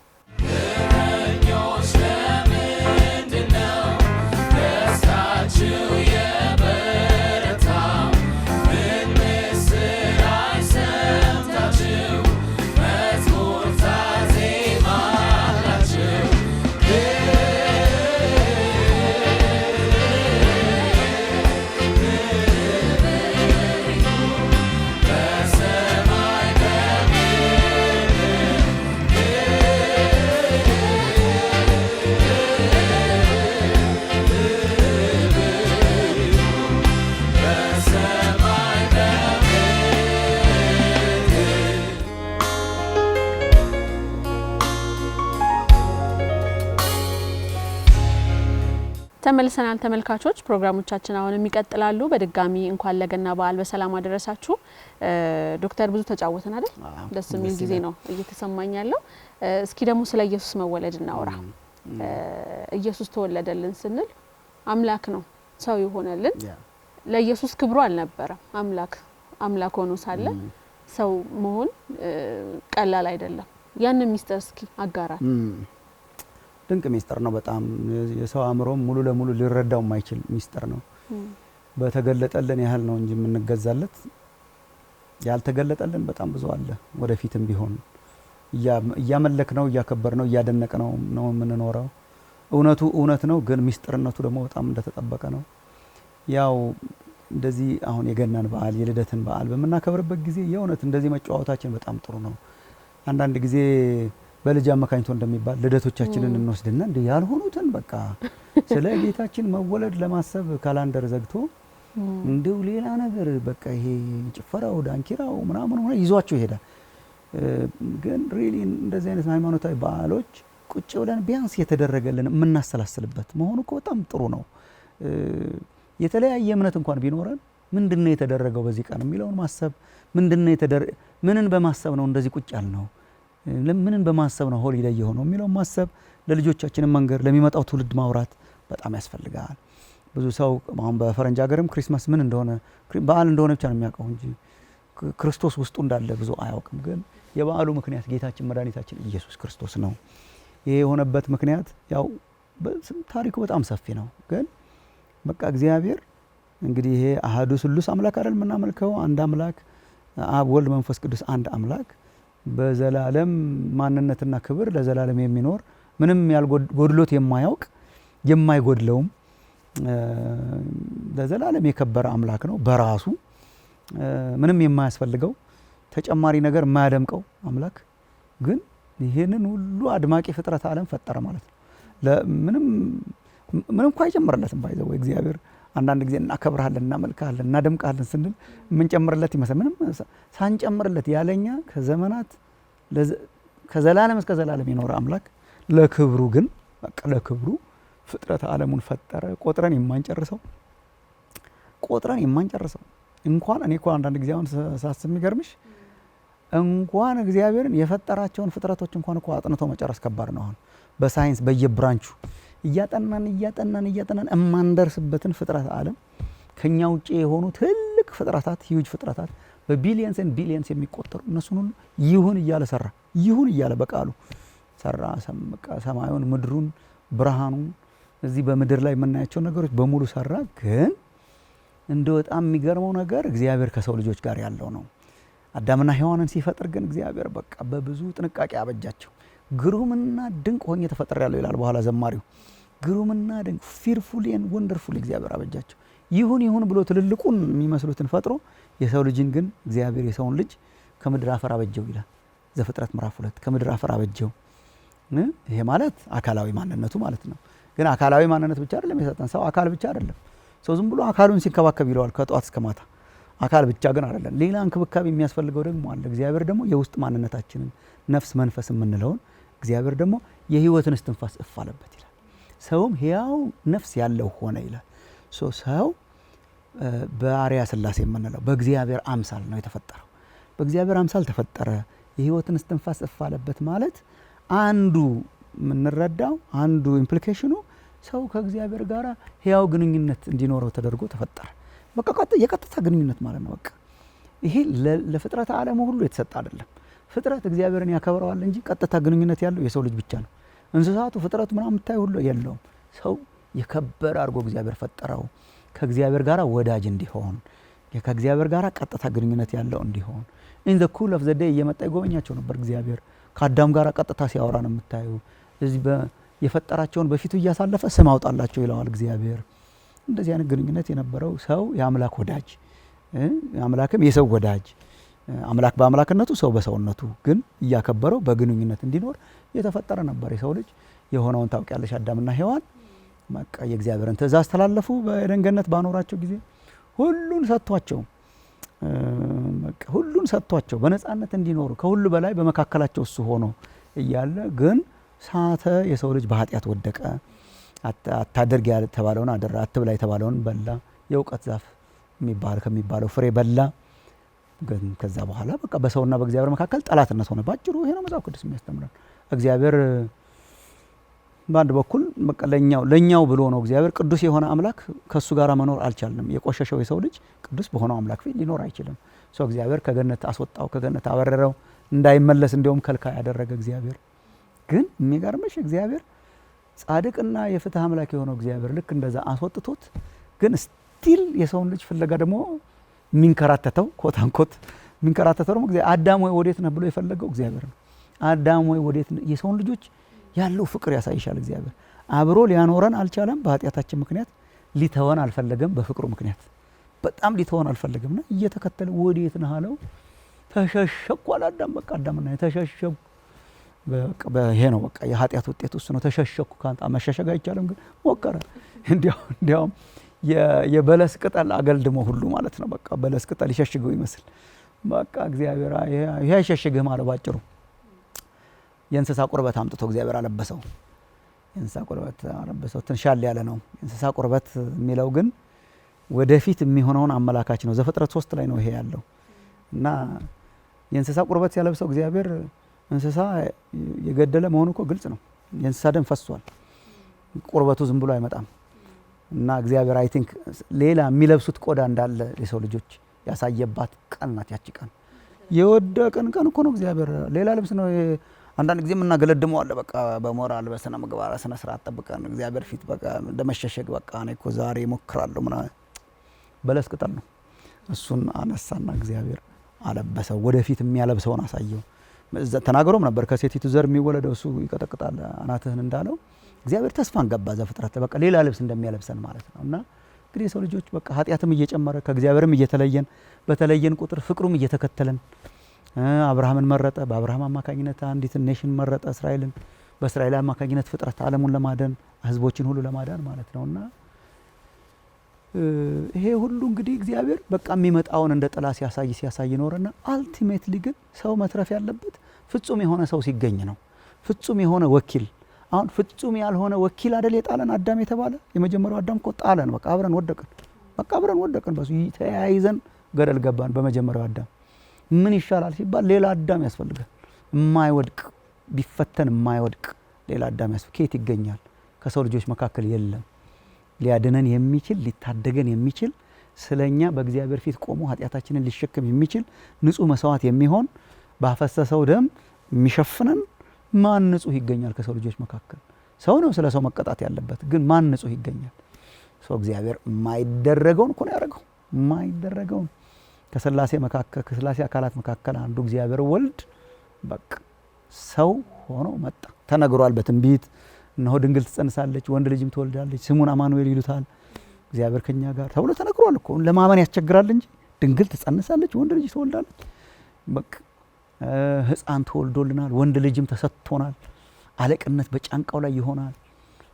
ተመልሰናል ተመልካቾች። ፕሮግራሞቻችን አሁንም ይቀጥላሉ። በድጋሚ እንኳን ለገና በዓል በሰላም አደረሳችሁ። ዶክተር ብዙ ተጫወተን አይደል? ደስ የሚል ጊዜ ነው እየተሰማኝ ያለው። እስኪ ደግሞ ስለ ኢየሱስ መወለድ እናውራ። ኢየሱስ ተወለደልን ስንል አምላክ ነው ሰው ይሆነልን። ለኢየሱስ ክብሩ አልነበረም። አምላክ ሆኖ ሳለ ሰው መሆን ቀላል አይደለም። ያንን ሚስጥር እስኪ አጋራን። ድንቅ ሚስጥር ነው። በጣም የሰው አእምሮ ሙሉ ለሙሉ ሊረዳው የማይችል ሚስጥር ነው። በተገለጠልን ያህል ነው እንጂ የምንገዛለት ያልተገለጠልን በጣም ብዙ አለ። ወደፊትም ቢሆን እያመለክ ነው፣ እያከበር ነው፣ እያደነቅ ነው የምንኖረው። እውነቱ እውነት ነው፣ ግን ሚስጥርነቱ ደግሞ በጣም እንደተጠበቀ ነው። ያው እንደዚህ አሁን የገናን በዓል የልደትን በዓል በመናከብርበት ጊዜ የእውነት እንደዚህ መጫወታችን በጣም ጥሩ ነው። አንዳንድ ጊዜ በልጅ አመካኝቶ እንደሚባል ልደቶቻችንን እንወስድና እንደ ያልሆኑትን በቃ ስለ ጌታችን መወለድ ለማሰብ ካላንደር ዘግቶ እንደው ሌላ ነገር በቃ ይሄ ጭፈራው ዳንኪራው ምናምን ሆነ ይዟቸው ይሄዳል። ግን ሪሊ እንደዚህ አይነት ሃይማኖታዊ በዓሎች ቁጭ ብለን ቢያንስ የተደረገልን የምናሰላስልበት መሆኑ እኮ በጣም ጥሩ ነው። የተለያየ እምነት እንኳን ቢኖረን ምንድነው የተደረገው በዚህ ቀን የሚለውን ማሰብ፣ ምንን በማሰብ ነው እንደዚህ ቁጭ ያልነው፣ ምንን በማሰብ ነው ሆሊዴይ የሆነው የሚለውን ማሰብ፣ ለልጆቻችን መንገር፣ ለሚመጣው ትውልድ ማውራት በጣም ያስፈልጋል። ብዙ ሰው አሁን በፈረንጅ ሀገርም ክሪስማስ ምን እንደሆነ በዓል እንደሆነ ብቻ ነው የሚያውቀው እንጂ ክርስቶስ ውስጡ እንዳለ ብዙ አያውቅም። ግን የበዓሉ ምክንያት ጌታችን መድኃኒታችን ኢየሱስ ክርስቶስ ነው። ይሄ የሆነበት ምክንያት ያው ታሪኩ በጣም ሰፊ ነው። ግን በቃ እግዚአብሔር እንግዲህ ይሄ አሐዱ ስሉስ አምላክ አይደል የምናመልከው፣ አንድ አምላክ አብ ወልድ መንፈስ ቅዱስ አንድ አምላክ በዘላለም ማንነትና ክብር ለዘላለም የሚኖር ምንም ያልጎድሎት የማያውቅ የማይጎድለውም ለዘላለም የከበረ አምላክ ነው። በራሱ ምንም የማያስፈልገው ተጨማሪ ነገር የማያደምቀው አምላክ ግን ይሄንን ሁሉ አድማቂ ፍጥረት ዓለም ፈጠረ ማለት ነው። ምንም እንኳ አይጨምርለትም። ባይዘው እግዚአብሔር አንዳንድ ጊዜ እናከብርሃለን፣ እናመልክሃለን፣ እናደምቃለን ስንል የምንጨምርለት ይመስል ምንም ሳንጨምርለት ያለኛ ከዘመናት ከዘላለም እስከ ዘላለም የኖረ አምላክ ለክብሩ ግን በቃ ለክብሩ ፍጥረት ዓለሙን ፈጠረ። ቆጥረን የማንጨርሰው እንኳን እኔ እኮ አንዳንድ ጊዜ አሁን ሳስብ የሚገርምሽ እንኳን እግዚአብሔርን የፈጠራቸውን ፍጥረቶች እንኳን እኮ አጥንቶ መጨረስ ከባድ ነው። አሁን በሳይንስ በየብራንቹ እያጠናን የማንደርስበትን ፍጥረት ዓለም ከኛ ውጪ የሆኑ ትልቅ ፍጥረታት ሂውጅ ፍጥረታት በቢሊየንስ ኤንድ ቢሊየንስ የሚቆጠሩ እነሱን ሁሉ ይሁን እያለ በቃሉ ሰራ። ሰማዩን፣ ምድሩን፣ ብርሃኑን እዚህ በምድር ላይ የምናያቸው ነገሮች በሙሉ ሰራ። ግን እንደ በጣም የሚገርመው ነገር እግዚአብሔር ከሰው ልጆች ጋር ያለው ነው። አዳምና ሔዋንን ሲፈጥር ግን እግዚአብሔር በቃ በብዙ ጥንቃቄ አበጃቸው። ግሩምና ድንቅ ሆኜ ተፈጥሬያለሁ ይላል በኋላ ዘማሪው። ግሩምና ድንቅ ፊርፉሊ ኤንድ ወንደርፉሊ እግዚአብሔር አበጃቸው። ይሁን ብሎ ትልልቁን የሚመስሉትን ፈጥሮ የሰው ልጅን ግን እግዚአብሔር የሰውን ልጅ ከምድር አፈር አበጀው ይላል ዘፍጥረት ምዕራፍ 2 ከምድር አፈር አበጀው። ይሄ ማለት አካላዊ ማንነቱ ማለት ነው። ግን አካላዊ ማንነት ብቻ አይደለም የሰጠን። ሰው አካል ብቻ አይደለም። ሰው ዝም ብሎ አካሉን ሲንከባከብ ይለዋል ከጧት እስከ ማታ። አካል ብቻ ግን አይደለም፣ ሌላ እንክብካቤ የሚያስፈልገው ደግሞ አለ። እግዚአብሔር ደግሞ የውስጥ ማንነታችንን ነፍስ፣ መንፈስ የምንለውን እግዚአብሔር ደግሞ የህይወትን እስትንፋስ እፍ አለበት ይላል። ሰውም ሕያው ነፍስ ያለው ሆነ ይላል። ሰው በአርያ ሥላሴ የምንለው በእግዚአብሔር አምሳል ነው የተፈጠረው። በእግዚአብሔር አምሳል ተፈጠረ፣ የህይወትን እስትንፋስ እፍ አለበት ማለት አንዱ የምንረዳው አንዱ ኢምፕሊኬሽኑ ሰው ከእግዚአብሔር ጋር ሕያው ግንኙነት እንዲኖረው ተደርጎ ተፈጠረ። በቃ የቀጥታ ግንኙነት ማለት ነው። በቃ ይሄ ለፍጥረት ዓለሙ ሁሉ የተሰጠ አይደለም። ፍጥረት እግዚአብሔርን ያከብረዋል እንጂ ቀጥታ ግንኙነት ያለው የሰው ልጅ ብቻ ነው። እንስሳቱ ፍጥረቱ ምናምን የምታዩ ሁሉ የለውም። ሰው የከበረ አድርጎ እግዚአብሔር ፈጠረው ከእግዚአብሔር ጋር ወዳጅ እንዲሆን፣ ከእግዚአብሔር ጋር ቀጥታ ግንኙነት ያለው እንዲሆን። ኢን ዘ ኩል ኦፍ ዘ ዴይ እየመጣ ይጎበኛቸው ነበር እግዚአብሔር። ከአዳም ጋር ቀጥታ ሲያወራ ነው የምታዩ። እዚህ የፈጠራቸውን በፊቱ እያሳለፈ ስም አውጣላቸው ይለዋል እግዚአብሔር። እንደዚህ አይነት ግንኙነት የነበረው ሰው የአምላክ ወዳጅ፣ አምላክም የሰው ወዳጅ፣ አምላክ በአምላክነቱ ሰው በሰውነቱ ግን እያከበረው በግንኙነት እንዲኖር የተፈጠረ ነበር የሰው ልጅ። የሆነውን ታውቂያለሽ። አዳምና ሔዋን በቃ የእግዚአብሔርን ትእዛዝ ተላለፉ። በኤደን ገነት ባኖራቸው ጊዜ ሁሉን ሰጥቷቸው በነፃነት እንዲኖሩ ከሁሉ በላይ በመካከላቸው እሱ ሆኖ እያለ ግን ሳተ። የሰው ልጅ በኃጢአት ወደቀ። አታድርግ የተባለውን አደረ፣ አትብላ የተባለውን በላ፣ የእውቀት ዛፍ ከሚባለው ፍሬ በላ። ግን ከዛ በኋላ በቃ በሰውና በእግዚአብሔር መካከል ጠላትነት ሆነ። ባጭሩ ይሄ ነው መጽሐፍ ቅዱስ የሚያስተምረን። እግዚአብሔር በአንድ በኩል በቃ ለኛው ብሎ ነው። እግዚአብሔር ቅዱስ የሆነ አምላክ ከሱ ጋር መኖር አልቻልንም። የቆሸሸው የሰው ልጅ ቅዱስ በሆነው አምላክ ፊት ሊኖር አይችልም። ሰው እግዚአብሔር ከገነት አስወጣው፣ ከገነት አበረረው፣ እንዳይመለስ እንዲያውም ከልካይ ያደረገ እግዚአብሔር። ግን የሚገርምሽ እግዚአብሔር ጻድቅና የፍትህ አምላክ የሆነው እግዚአብሔር ልክ እንደዛ አስወጥቶት ግን ስቲል የሰውን ልጅ ፍለጋ ደግሞ የሚንከራተተው ኮታንኮት የሚንከራተተው ደግሞ አዳም ወይ ወዴት ነህ ብሎ የፈለገው እግዚአብሔር ነው። አዳም ወይ ወዴት ነህ? የሰውን ልጆች ያለው ፍቅር ያሳይሻል እግዚአብሔር። አብሮ ሊያኖረን አልቻለም በኃጢአታችን ምክንያት፣ ሊተወን አልፈለገም በፍቅሩ ምክንያት። በጣም ሊተወን አልፈለገምና እየተከተለ ወዴት ነህ አለው። ተሸሸኩ አለ አዳም። በቃ አዳምና ተሸሸኩ። ይሄ ነው በቃ የኃጢአት ውጤት እሱ ነው። ተሸሸኩ። ካንተ መሸሸግ አይቻልም ግን ሞከረ። እንዲያውም የበለስ ቅጠል አገልድሞ ሁሉ ማለት ነው። በቃ በለስ ቅጠል ይሸሽገው ይመስል በቃ እግዚአብሔር ይሄ አይሸሽግህም አለ ባጭሩ። የእንስሳ ቁርበት አምጥቶ እግዚአብሔር አለበሰው። የእንስሳ ቁርበት አለበሰው። ትንሻል ያለ ነው የእንስሳ ቁርበት የሚለው ግን ወደፊት የሚሆነውን አመላካች ነው። ዘፍጥረት 3 ላይ ነው ይሄ ያለው እና የእንስሳ ቁርበት ሲያለብሰው እግዚአብሔር እንስሳ የገደለ መሆኑ እኮ ግልጽ ነው። የእንስሳ ደም ፈሷል። ቁርበቱ ዝም ብሎ አይመጣም እና እግዚአብሔር አይ ቲንክ ሌላ የሚለብሱት ቆዳ እንዳለ የሰው ልጆች ያሳየባት ቀን ናት ያቺ ቀን። የወደቀን ቀን እኮ ነው እግዚአብሔር ሌላ ልብስ ነው አንዳንድ ጊዜ የምናገለድመው አለ። በቃ በሞራል በስነ ምግባር ስነ ስርዓት ጠብቀን እግዚአብሔር ፊት በቃ እንደመሸሸግ በቃ እኔ እኮ ዛሬ ሞክራለሁ ምናምን በለስ ቅጠል ነው። እሱን አነሳና እግዚአብሔር አለበሰው፣ ወደፊት የሚያለብሰውን አሳየው። ተናግሮም ነበር ከሴቲቱ ዘር የሚወለደው እሱ ይቀጠቅጣል አናትህን እንዳለው እግዚአብሔር ተስፋን ገባ ዘፍጥረት በቃ ሌላ ልብስ እንደሚያለብሰን ማለት ነው። እና እንግዲህ የሰው ልጆች በቃ ኃጢአትም እየጨመረ ከእግዚአብሔርም እየተለየን በተለየን ቁጥር ፍቅሩም እየተከተለን አብርሃምን መረጠ። በአብርሃም አማካኝነት አንዲት ኔሽን መረጠ እስራኤልን። በእስራኤል አማካኝነት ፍጥረት ዓለሙን ለማዳን ህዝቦችን ሁሉ ለማዳን ማለት ነውና ይሄ ሁሉ እንግዲህ እግዚአብሔር በቃ የሚመጣውን እንደ ጥላ ሲያሳይ ኖርና አልቲሜትሊ ግን ሰው መትረፍ ያለበት ፍጹም የሆነ ሰው ሲገኝ ነው። ፍጹም የሆነ ወኪል። አሁን ፍጹም ያልሆነ ወኪል አይደል የጣለን አዳም የተባለ የመጀመሪያው አዳም እኮ ጣለን። በቃ አብረን ወደቅን። በሱ ተያይዘን ገደል ገባን። በመጀመሪያው አዳም ምን ይሻላል ሲባል ሌላ አዳም ያስፈልጋል። የማይወድቅ ቢፈተን የማይወድቅ ሌላ አዳም ያስፈልጋል። ከየት ይገኛል? ከሰው ልጆች መካከል የለም። ሊያድነን የሚችል ሊታደገን የሚችል ስለኛ በእግዚአብሔር ፊት ቆሞ ኃጢአታችንን ሊሸከም የሚችል ንጹህ መስዋዕት የሚሆን ባፈሰሰው ደም የሚሸፍነን ማን ንጹህ ይገኛል? ከሰው ልጆች መካከል ሰው ነው ስለ ሰው መቀጣት ያለበት፣ ግን ማን ንጹህ ይገኛል? ሰው እግዚአብሔር የማይደረገውን እኮ ነው ያደረገው። የማይደረገውን ከሥላሴ አካላት መካከል አንዱ እግዚአብሔር ወልድ በቃ ሰው ሆኖ መጣ። ተነግሯል በትንቢት እነሆ ድንግል ትጸንሳለች፣ ወንድ ልጅም ትወልዳለች፣ ስሙን አማኑኤል ይሉታል፣ እግዚአብሔር ከኛ ጋር ተብሎ ተነግሯል እኮ። ለማመን ያስቸግራል እንጂ ድንግል ትጸንሳለች፣ ወንድ ልጅ ትወልዳለች። በቃ ሕፃን ተወልዶልናል፣ ወንድ ልጅም ተሰጥቶናል፣ አለቅነት በጫንቃው ላይ ይሆናል።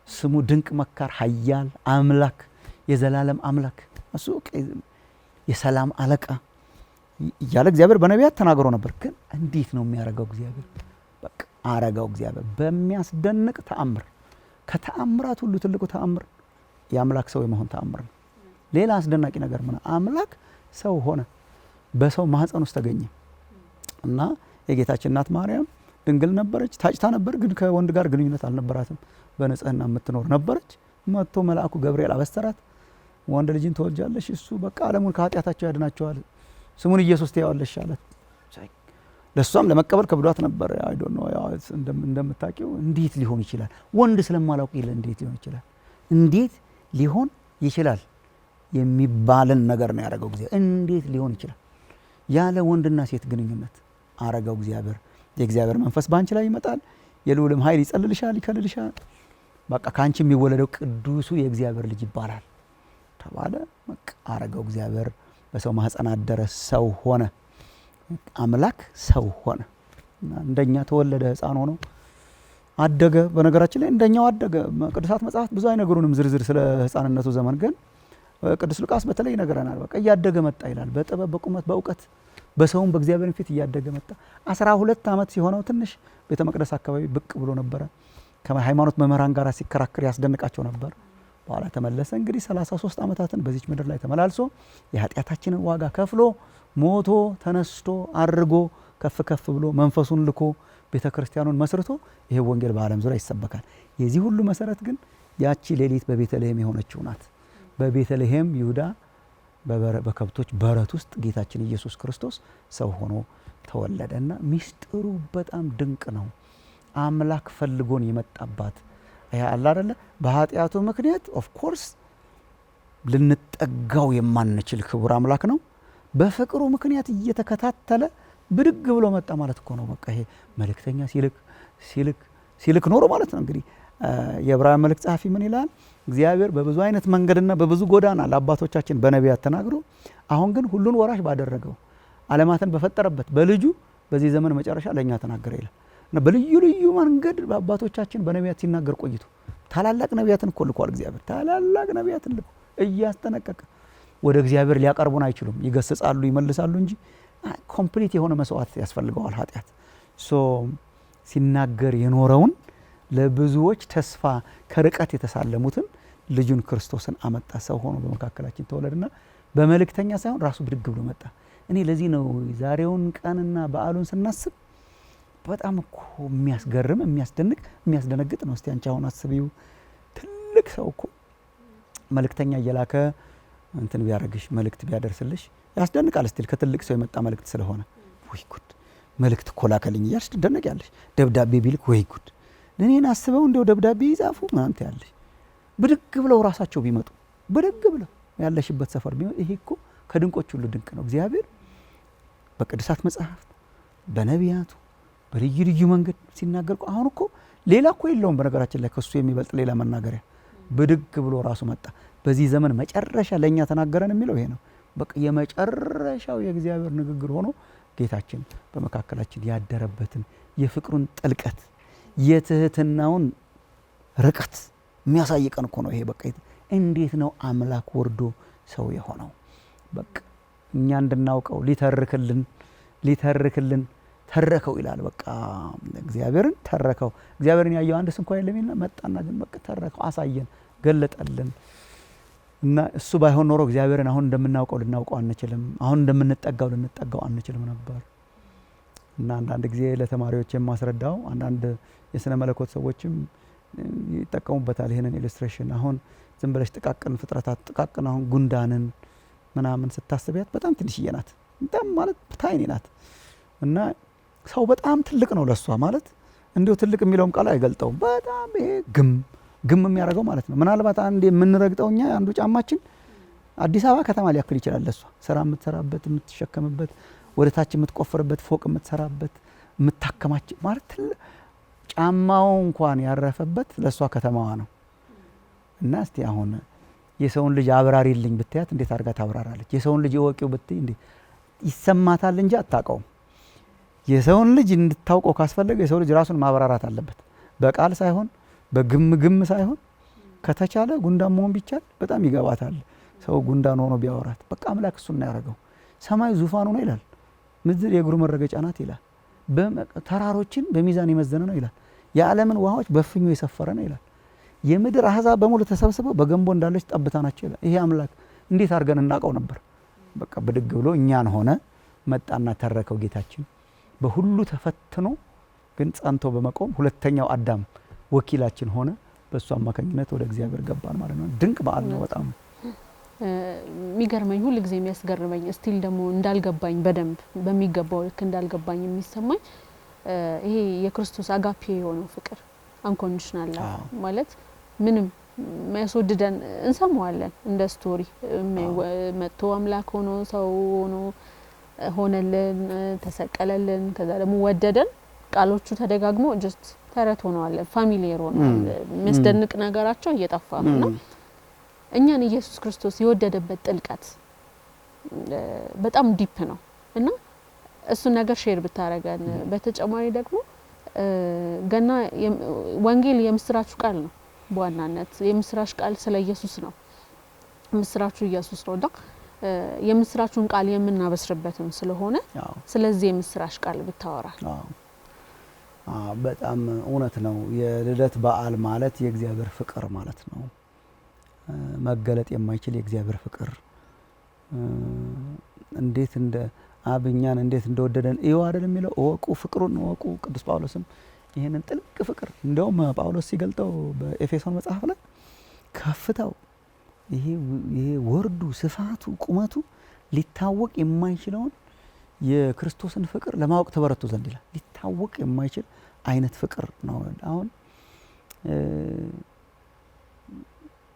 ስሙ ድንቅ መካር፣ ኃያል አምላክ፣ የዘላለም አምላክ፣ እሱ የሰላም አለቃ እያለ እግዚአብሔር በነቢያት ተናግሮ ነበር። ግን እንዴት ነው የሚያደርገው እግዚአብሔር? በቃ አረጋው እግዚአብሔር በሚያስደንቅ ተአምር። ከተአምራት ሁሉ ትልቁ ተአምር የአምላክ ሰው የመሆን ተአምር ነው። ሌላ አስደናቂ ነገር ምን? አምላክ ሰው ሆነ፣ በሰው ማህፀን ውስጥ ተገኘ እና የጌታችን እናት ማርያም ድንግል ነበረች። ታጭታ ነበር፣ ግን ከወንድ ጋር ግንኙነት አልነበራትም። በንጽህና የምትኖር ነበረች። መጥቶ መልአኩ ገብርኤል አበሰራት፣ ወንድ ልጅን ትወልጃለሽ፣ እሱ በቃ ዓለሙን ከኃጢአታቸው ያድናቸዋል፣ ስሙን ኢየሱስ ትይዋለሽ አላት። ለሷም ለመቀበል ከብዷት ነበር። አይ ዶንት ኖ እንደምታውቂው እንዴት ሊሆን ይችላል? ወንድ ስለማላውቅ ይለ እንዴት ሊሆን ይችላል? እንዴት ሊሆን ይችላል የሚባልን ነገር ነው ያደረገው እግዚአብሔር። እንዴት ሊሆን ይችላል? ያለ ወንድና ሴት ግንኙነት አረገው እግዚአብሔር። የእግዚአብሔር መንፈስ ባንቺ ላይ ይመጣል፣ የልዑልም ኃይል ይጸልልሻል፣ ይከልልሻል። በቃ ካንቺ የሚወለደው ቅዱሱ የእግዚአብሔር ልጅ ይባላል ተባለ። በቃ አረገው እግዚአብሔር። በሰው ማህፀን አደረ፣ ሰው ሆነ። አምላክ ሰው ሆነ። እንደኛ ተወለደ፣ ሕፃን ሆኖ አደገ። በነገራችን ላይ እንደኛው አደገ። ቅዱሳት መጽሐፍት ብዙ አይነግሩንም ዝርዝር ስለ ሕፃንነቱ ዘመን፣ ግን ቅዱስ ሉቃስ በተለይ ይነግረናል። በቃ እያደገ መጣ ይላል። በጥበብ በቁመት በእውቀት በሰውም በእግዚአብሔር ፊት እያደገ መጣ። 12 ዓመት ሲሆነው ትንሽ ቤተ መቅደስ አካባቢ ብቅ ብሎ ነበረ። ከሃይማኖት መምህራን ጋር ሲከራከር ያስደንቃቸው ነበር። በኋላ ተመለሰ። እንግዲህ 33 ዓመታትን በዚች ምድር ላይ ተመላልሶ የኃጢአታችንን ዋጋ ከፍሎ ሞቶ ተነስቶ አርጎ ከፍ ከፍ ብሎ መንፈሱን ልኮ ቤተ ክርስቲያኑን መስርቶ ይሄ ወንጌል በዓለም ዙሪያ ይሰበካል። የዚህ ሁሉ መሰረት ግን ያቺ ሌሊት በቤተልሔም የሆነችው ናት። በቤተልሔም ይሁዳ በከብቶች በረት ውስጥ ጌታችን ኢየሱስ ክርስቶስ ሰው ሆኖ ተወለደና ሚስጥሩ በጣም ድንቅ ነው። አምላክ ፈልጎን የመጣባት ይሄ አለ አይደለ? በኃጢአቱ ምክንያት ኦፍ ኮርስ ልንጠጋው የማንችል ክቡር አምላክ ነው። በፍቅሩ ምክንያት እየተከታተለ ብድግ ብሎ መጣ ማለት እኮ ነው። በቃ ይሄ መልእክተኛ ሲልክ ኖሮ ማለት ነው። እንግዲህ የዕብራውያን መልእክት ጸሐፊ ምን ይላል? እግዚአብሔር በብዙ አይነት መንገድና በብዙ ጎዳና ለአባቶቻችን በነቢያት ተናግሮ አሁን ግን ሁሉን ወራሽ ባደረገው ዓለማትን በፈጠረበት በልጁ በዚህ ዘመን መጨረሻ ለእኛ ተናገረ ይላል እና በልዩ ልዩ መንገድ በአባቶቻችን በነቢያት ሲናገር ቆይቶ ታላላቅ ነቢያትን እኮ ልኳል እግዚአብሔር። ታላላቅ ነቢያትን ልኮ እያስጠነቀቀ ወደ እግዚአብሔር ሊያቀርቡን አይችሉም። ይገስጻሉ፣ ይመልሳሉ እንጂ ኮምፕሊት የሆነ መስዋዕት ያስፈልገዋል ኃጢአት። ሲናገር የኖረውን ለብዙዎች ተስፋ ከርቀት የተሳለሙትን ልጁን ክርስቶስን አመጣ። ሰው ሆኖ በመካከላችን ተወለደና በመልእክተኛ ሳይሆን ራሱ ብድግ ብሎ መጣ። እኔ ለዚህ ነው ዛሬውን ቀንና በዓሉን ስናስብ በጣም እኮ የሚያስገርም የሚያስደንቅ የሚያስደነግጥ ነው። እስቲ አንቺ አሁን አስቢው፣ ትልቅ ሰው እኮ መልእክተኛ እየላከ እንትን ቢያደርግሽ መልእክት ቢያደርስልሽ ያስደንቃል። እስቲ ከትልቅ ሰው የመጣ መልእክት ስለሆነ ወይ ጉድ መልእክት እኮ ላከልኝ እያልሽ ትደነቂያለሽ። ደብዳቤ ቢልክ ወይ ጉድ ለኔን አስበው እንደው ደብዳቤ ይጻፉ ምናምን ትያለሽ። ብድግ ብለው ራሳቸው ቢመጡ ብድግ ብለው ያለሽበት ሰፈር ቢመጡ ይሄ እኮ ከድንቆች ሁሉ ድንቅ ነው። እግዚአብሔር በቅዱሳት መጽሐፍት በነቢያቱ በልዩ ልዩ መንገድ ሲናገር አሁን እኮ ሌላ እኮ የለውም። በነገራችን ላይ ከሱ የሚበልጥ ሌላ መናገሪያ ብድግ ብሎ ራሱ መጣ። በዚህ ዘመን መጨረሻ ለኛ ተናገረን የሚለው ይሄ ነው። በቃ የመጨረሻው የእግዚአብሔር ንግግር ሆኖ ጌታችን በመካከላችን ያደረበትን የፍቅሩን ጥልቀት የትህትናውን ርቀት የሚያሳይቀን እኮ ነው ይሄ። በቃ እንዴት ነው አምላክ ወርዶ ሰው የሆነው? በቃ እኛ እንድናውቀው ሊተርክልን ተረከው ይላል። በቃ እግዚአብሔርን ተረከው። እግዚአብሔርን ያየው አንድስ እንኳን የለም ይልና መጣና ግን በቃ ተረከው፣ አሳየን፣ ገለጠልን። እና እሱ ባይሆን ኖሮ እግዚአብሔርን አሁን እንደምናውቀው ልናውቀው አንችልም። አሁን እንደምንጠጋው ልንጠጋው አንችልም ነበር። እና አንዳንድ ጊዜ ለተማሪዎች የማስረዳው አንዳንድ የስነ መለኮት ሰዎችም ይጠቀሙበታል ይሄንን ኢሉስትሬሽን። አሁን ዝም ብለሽ ጥቃቅን ፍጥረታት ጥቃቅን አሁን ጉንዳንን ምናምን ስታስቢያት በጣም ትንሽዬ ናት፣ በጣም ማለት ታይኒ ናት። እና ሰው በጣም ትልቅ ነው ለሷ ማለት እንዲሁ ትልቅ የሚለውም ቃል አይገልጠውም። በጣም ይሄ ግም የሚያደርገው ማለት ነው። ምናልባት አንድ የምንረግጠው እኛ አንዱ ጫማችን አዲስ አበባ ከተማ ሊያክል ይችላል ለሷ። ስራ የምትሰራበት የምትሸከምበት፣ ወደ ታች የምትቆፍርበት፣ ፎቅ የምትሰራበት፣ የምታከማች ማለት ጫማው እንኳን ያረፈበት ለሷ ከተማዋ ነው። እና እስቲ አሁን የሰውን ልጅ አብራሪልኝ ብትያት እንዴት አድርጋ ታብራራለች? የሰውን ልጅ እወቂው ብትይ እንዴ ይሰማታል እንጂ አታውቀውም። የሰውን ልጅ እንድታውቀው ካስፈለገ የሰው ልጅ ራሱን ማብራራት አለበት። በቃል ሳይሆን በግም ሳይሆን ከተቻለ ጉንዳን መሆን ቢቻል በጣም ይገባታል። ሰው ጉንዳን ሆኖ ቢያወራት በቃ አምላክ እሱን ያደረገው። ሰማይ ዙፋኑ ነው ይላል፣ ምድር የእግሩ መረገጫ ናት ይላል። ተራሮችን በሚዛን የመዘነ ነው ይላል። የዓለምን ውሃዎች በፍኙ የሰፈረ ነው ይላል። የምድር አሕዛብ በሙሉ ተሰብስበው በገንቦ እንዳለች ጠብታ ናቸው ይላል። ይሄ አምላክ እንዴት አድርገን እናውቀው ነበር? በቃ ብድግ ብሎ እኛን ሆነ፣ መጣና ተረከው ጌታችን። በሁሉ ተፈትኖ ግን ጸንቶ በመቆም ሁለተኛው አዳም ወኪላችን ሆነ። በእሱ አማካኝነት ወደ እግዚአብሔር ገባን ማለት ነው። ድንቅ በዓል ነው በጣም የሚገርመኝ፣ ሁሉ ጊዜ የሚያስገርመኝ ስቲል ደግሞ እንዳልገባኝ በደንብ በሚገባው ልክ እንዳልገባኝ የሚሰማኝ ይሄ የክርስቶስ አጋፔ የሆነው ፍቅር አንኮንዲሽናል ማለት ምንም የሚያስወድደን እንሰማዋለን እንደ ስቶሪ መጥቶ አምላክ ሆኖ ሰው ሆነልን፣ ተሰቀለልን፣ ከዛ ደግሞ ወደደን። ቃሎቹ ተደጋግሞ ጀስት ተረት ሆነዋል፣ ፋሚሊየር ሆነዋል። የሚያስደንቅ ነገራቸው እየጠፋ ነው። እኛን ኢየሱስ ክርስቶስ የወደደበት ጥልቀት በጣም ዲፕ ነው እና እሱን ነገር ሼር ብታረጋን። በተጨማሪ ደግሞ ገና ወንጌል የምስራቹ ቃል ነው። በዋናነት የምስራች ቃል ስለ ኢየሱስ ነው። ምስራቹ ኢየሱስ ነው። የምስራቹን ቃል የምናበስርበትም ስለሆነ ስለዚህ የምስራች ቃል ብታወራ። በጣም እውነት ነው። የልደት በዓል ማለት የእግዚአብሔር ፍቅር ማለት ነው። መገለጥ የማይችል የእግዚአብሔር ፍቅር እንዴት እንደ አብኛን እንዴት እንደወደደን እዩ አይደል የሚለው። እወቁ ፍቅሩን እወቁ። ቅዱስ ጳውሎስም ይሄንን ጥልቅ ፍቅር እንደውም ጳውሎስ ሲገልጠው በኤፌሶን መጽሐፍ ላይ ከፍታው ይሄ ወርዱ፣ ስፋቱ፣ ቁመቱ ሊታወቅ የማይችለውን የክርስቶስን ፍቅር ለማወቅ ተበረቱ ዘንድ ይላል። ሊታወቅ የማይችል አይነት ፍቅር ነው። አሁን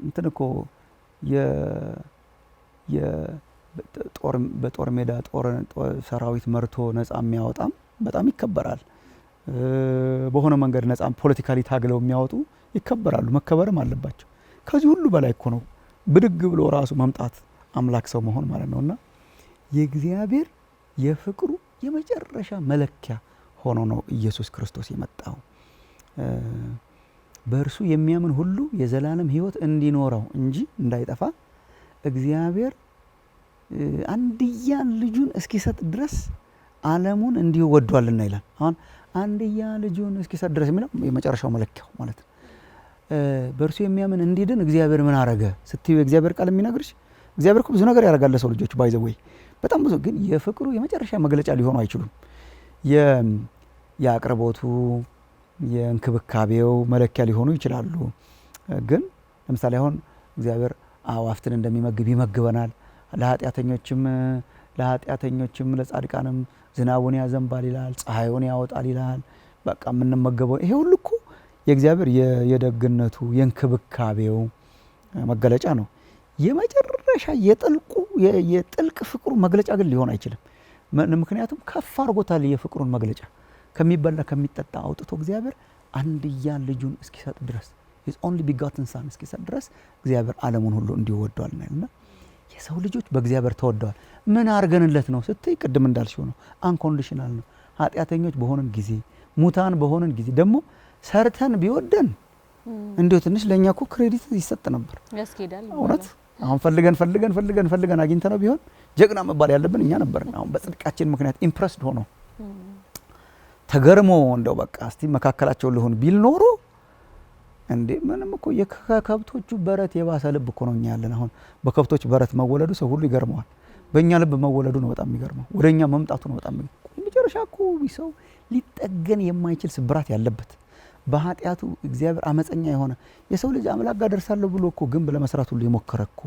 እንትን እኮ በጦር ሜዳ ሰራዊት መርቶ ነጻ የሚያወጣም በጣም ይከበራል። በሆነ መንገድ ነጻ ፖለቲካሊ ታግለው የሚያወጡ ይከበራሉ፣ መከበርም አለባቸው። ከዚህ ሁሉ በላይ እኮ ነው ብድግ ብሎ ራሱ መምጣት፣ አምላክ ሰው መሆን ማለት ነውና የእግዚአብሔር የፍቅሩ የመጨረሻ መለኪያ ሆኖ ነው ኢየሱስ ክርስቶስ የመጣው። በእርሱ የሚያምን ሁሉ የዘላለም ሕይወት እንዲኖረው እንጂ እንዳይጠፋ እግዚአብሔር አንድያ ልጁን እስኪሰጥ ድረስ ዓለሙን እንዲሁ ወዷልና ይላል። አሁን አንድያ ልጁን እስኪሰጥ ድረስ የሚለው የመጨረሻው መለኪያው ማለት ነው። በእርሱ የሚያምን እንዲድን እግዚአብሔር ምን አረገ ስትዩ የእግዚአብሔር ቃል የሚነግርሽ እግዚአብሔር እኮ ብዙ ነገር ያደርጋል ለሰው ልጆች ባይዘወይ በጣም ብዙ፣ ግን የፍቅሩ የመጨረሻ መግለጫ ሊሆኑ አይችሉም። የአቅርቦቱ የእንክብካቤው መለኪያ ሊሆኑ ይችላሉ። ግን ለምሳሌ አሁን እግዚአብሔር አዋፍትን እንደሚመግብ ይመግበናል። ለኃጢአተኞችም ለጻድቃንም ዝናቡን ያዘንባል ይላል፣ ፀሐዩን ያወጣል ይላል። በቃ የምንመገበው ይሄ ሁሉ እኮ የእግዚአብሔር የደግነቱ የእንክብካቤው መገለጫ ነው። የመጨረሻ የጥልቅ ፍቅሩ መግለጫ ግን ሊሆን አይችልም። ምክንያቱም ከፍ አድርጎታል የፍቅሩን መግለጫ ከሚበላ ከሚጠጣ አውጥቶ እግዚአብሔር አንድያ ልጁን እስኪሰጥ ድረስ his only begotten son እስኪሰጥ ድረስ እግዚአብሔር ዓለሙን ሁሉ እንዲወደዋል ነውና የሰው ልጆች በእግዚአብሔር ተወደዋል። ምን አርገንለት ነው ስትይ ቅድም እንዳልሽው ነው አንኮንዲሽናል ነው። ኃጢአተኞች በሆነን ጊዜ ሙታን በሆነን ጊዜ ደግሞ ሰርተን ቢወደን እንዴው ትንሽ ለኛ እኮ ክሬዲት ይሰጥ ነበር ያስኬዳል። እውነት አሁን ፈልገን አግኝተነው ቢሆን ጀግና መባል ያለብን እኛ ነበርን። አሁን በጽድቃችን ምክንያት ኢምፕረስድ ሆኖ ተገርሞ እንደው በቃ እስቲ መካከላቸው ሊሆን ቢል ኖሮ እንዴ ምንም እኮ የከብቶቹ በረት የባሰ ልብ እኮ ነው ያለን። አሁን በከብቶች በረት መወለዱ ሰው ሁሉ ይገርመዋል። በእኛ ልብ መወለዱ ነው በጣም የሚገርመው። ወደኛ መምጣቱ ነው በጣም መጨረሻ እኮ ሰው ሊጠገን የማይችል ስብራት ያለበት በኃጢአቱ እግዚአብሔር አመፀኛ የሆነ የሰው ልጅ አምላክ ጋር ደርሳለሁ ብሎ እኮ ግንብ ለመስራት ሁሉ የሞከረኩ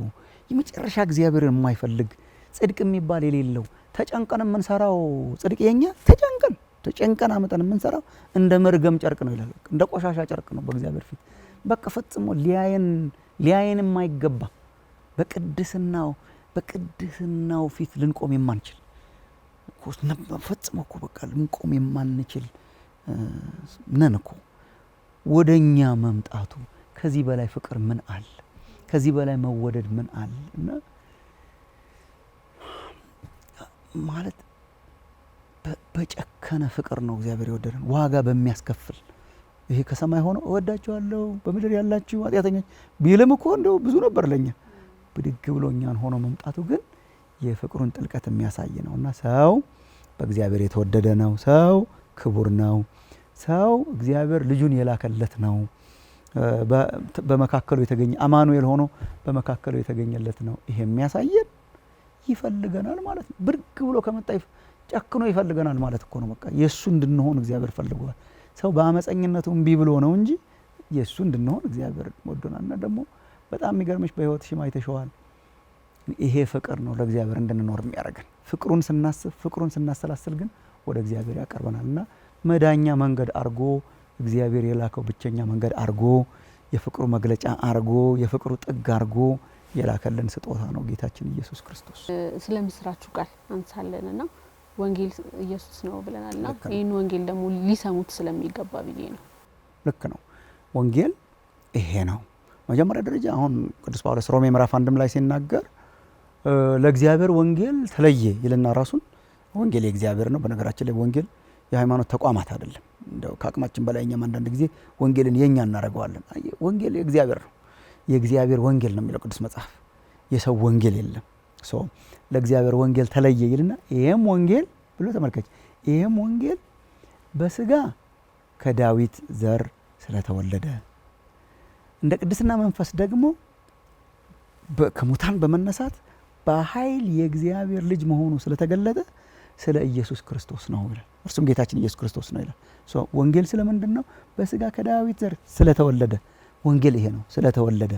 የመጨረሻ እግዚአብሔርን የማይፈልግ ጽድቅ የሚባል የሌለው ተጨንቀን የምንሰራው ጽድቅ የኛ ተጨንቀን አመጣን የምንሰራው እንደ መርገም ጨርቅ ነው ይላል። እንደ ቆሻሻ ጨርቅ ነው በእግዚአብሔር ፊት በቃ ፈጽሞ ሊያየን የማይገባ በቅድስናው ፊት ልንቆም የማንችል ፈጽሞ እኮ በቃ ልንቆም የማንችል ነን እኮ። ወደኛ መምጣቱ ከዚህ በላይ ፍቅር ምን አለ? ከዚህ በላይ መወደድ ምን አለ? እና ማለት በጨከነ ፍቅር ነው እግዚአብሔር የወደደን ዋጋ በሚያስከፍል ይሄ ከሰማይ ሆኖ እወዳችኋለሁ በምድር ያላችሁ ኃጢአተኞች ቢልም እኮ እንደው ብዙ ነበር ለኛ ብድግ ብሎኛን ሆኖ መምጣቱ ግን የፍቅሩን ጥልቀት የሚያሳይ ነውና ሰው በእግዚአብሔር የተወደደ ነው። ሰው ክቡር ነው። ሰው እግዚአብሔር ልጁን የላከለት ነው። በመካከሉ የተገኘ አማኑኤል ሆኖ በመካከሉ የተገኘለት ነው። ይሄ የሚያሳየን ይፈልገናል ማለት ነው። ብድግ ብሎ ከመጣ ጨክኖ ይፈልገናል ማለት እኮ ነው። በቃ የሱ እንድንሆን እግዚአብሔር ፈልጓል። ሰው በአመፀኝነቱ እምቢ ብሎ ነው እንጂ የሱ እንድንሆን እግዚአብሔር ወዶናልና ደግሞ በጣም የሚገርምሽ በህይወትሽ አይተሽዋል። ይሄ ፍቅር ነው ለእግዚአብሔር እንድንኖር የሚያደርገን። ፍቅሩን ስናስብ ፍቅሩን ስናሰላስል ግን ወደ እግዚአብሔር ያቀርበናልና መዳኛ መንገድ አርጎ እግዚአብሔር የላከው ብቸኛ መንገድ አርጎ የፍቅሩ መግለጫ አርጎ የፍቅሩ ጥግ አርጎ የላከልን ስጦታ ነው ጌታችን ኢየሱስ ክርስቶስ። ስለ ምስራቹ ቃል አንሳለንና ወንጌል ኢየሱስ ነው ብለናልና ይሄን ወንጌል ደግሞ ሊሰሙት ስለሚገባ ብዬ ነው። ልክ ነው። ወንጌል ይሄ ነው። መጀመሪያ ደረጃ አሁን ቅዱስ ጳውሎስ ሮሜ ምዕራፍ 1 ላይ ሲናገር ለእግዚአብሔር ወንጌል ተለየ ይልና ራሱን ወንጌል የእግዚአብሔር ነው። በነገራችን ላይ ወንጌል የሃይማኖት ተቋማት አይደለም። እንደው ከአቅማችን በላይ እኛም አንዳንድ ጊዜ ወንጌልን የኛ እናደርገዋለን። ወንጌል የእግዚአብሔር ነው። የእግዚአብሔር ወንጌል ነው የሚለው ቅዱስ መጽሐፍ። የሰው ወንጌል የለም። ለእግዚአብሔር ወንጌል ተለየ ይልና ይሄም ወንጌል ብሎ ተመልከች፣ ይሄም ወንጌል በስጋ ከዳዊት ዘር ስለተወለደ እንደ ቅድስና መንፈስ ደግሞ ከሙታን በመነሳት በኃይል የእግዚአብሔር ልጅ መሆኑ ስለተገለጠ ስለ ኢየሱስ ክርስቶስ ነው ይላል። እርሱም ጌታችን ኢየሱስ ክርስቶስ ነው ይላል። ወንጌል ስለምንድን ነው? በስጋ ከዳዊት ዘር ስለተወለደ ወንጌል ይሄ ነው። ስለተወለደ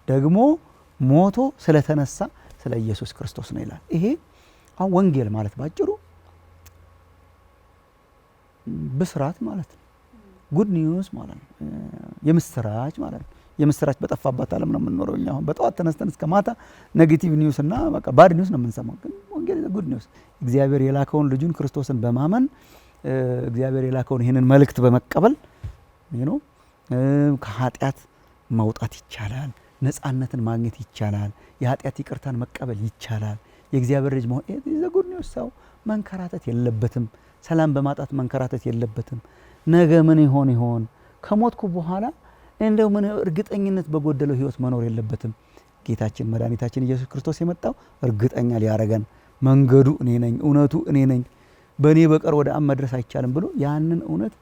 ደግሞ ሞቶ ስለተነሳ ስለ ኢየሱስ ክርስቶስ ነው ይላል። ይሄ አሁን ወንጌል ማለት ባጭሩ ብስራት ማለት ነው። ጉድ ኒውስ ማለት ነው። የምስራች ማለት ነው። የምስራች በጠፋባት ዓለም ነው የምንኖረው እኛ። አሁን በጠዋት ተነስተን እስከ ማታ ኔጌቲቭ ኒውስ እና በቃ ባድ ኒውስ ነው የምንሰማው። ግን ወንጌል ጉድ ኒውስ እግዚአብሔር የላከውን ልጁን ክርስቶስን በማመን እግዚአብሔር የላከውን ይህንን መልእክት በመቀበል ከኃጢአት መውጣት ይቻላል። ነፃነትን ማግኘት ይቻላል። የኃጢአት ይቅርታን መቀበል ይቻላል። የእግዚአብሔር ልጅ መሆን ኢዝ ጉድ ኒውስ። ሰው መንከራተት የለበትም። ሰላም በማጣት መንከራተት የለበትም። ነገ ምን ይሆን ከሞትኩ በኋላ እንደው ምን እርግጠኝነት በጎደለው ህይወት መኖር የለበትም። ጌታችን መድኃኒታችን ኢየሱስ ክርስቶስ የመጣው እርግጠኛ ሊያረገን መንገዱ እኔ ነኝ፣ እውነቱ እኔ ነኝ፣ በእኔ በቀር ወደ አብ መድረስ አይቻልም ብሎ ያንን እውነት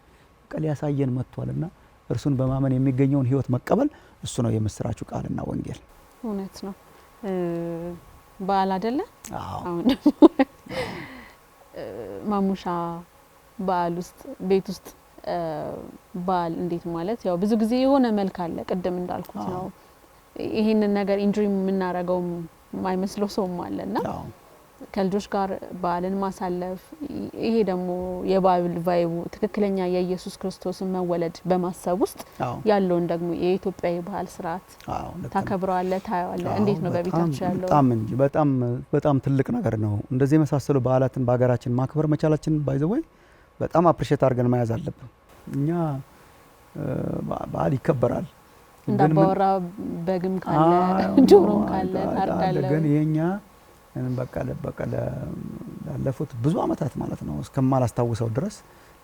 ሊያሳየን መጥቷልና እርሱን በማመን የሚገኘውን ህይወት መቀበል እሱ ነው የምስራቹ ቃልና ወንጌል። እውነት ነው። በዓል አይደለ? አሁን ማሙሻ በዓል ውስጥ ቤት ውስጥ በዓል እንዴት ማለት ያው ብዙ ጊዜ የሆነ መልክ አለ። ቅድም እንዳልኩት ነው ይሄንን ነገር ኢንጆይ የምናረገው የማይመስለው ሰውም አለና ከልጆች ጋር በዓልን ማሳለፍ ይሄ ደግሞ የባይብል ቫይቡ ትክክለኛ የኢየሱስ ክርስቶስን መወለድ በማሰብ ውስጥ ያለውን ደግሞ የኢትዮጵያ የባህል ስርዓት ታከብራለ ታያለ እንዴት ነው በቤታችሁ ያለው? በጣም እንጂ በጣም ትልቅ ነገር ነው። እንደዚህ መሳሰሉ በዓላትን በአገራችን ማክበር መቻላችን ባይዘው በጣም አፕሪሺየት አድርገን መያዝ አለብን። እኛ በዓል ይከበራል እንዳባወራ በግም ካለ ጆሮም ካለ ታርዳለ ግን የኛ በቃ ላለፉት ብዙ አመታት ማለት ነው እስከማላስታውሰው ድረስ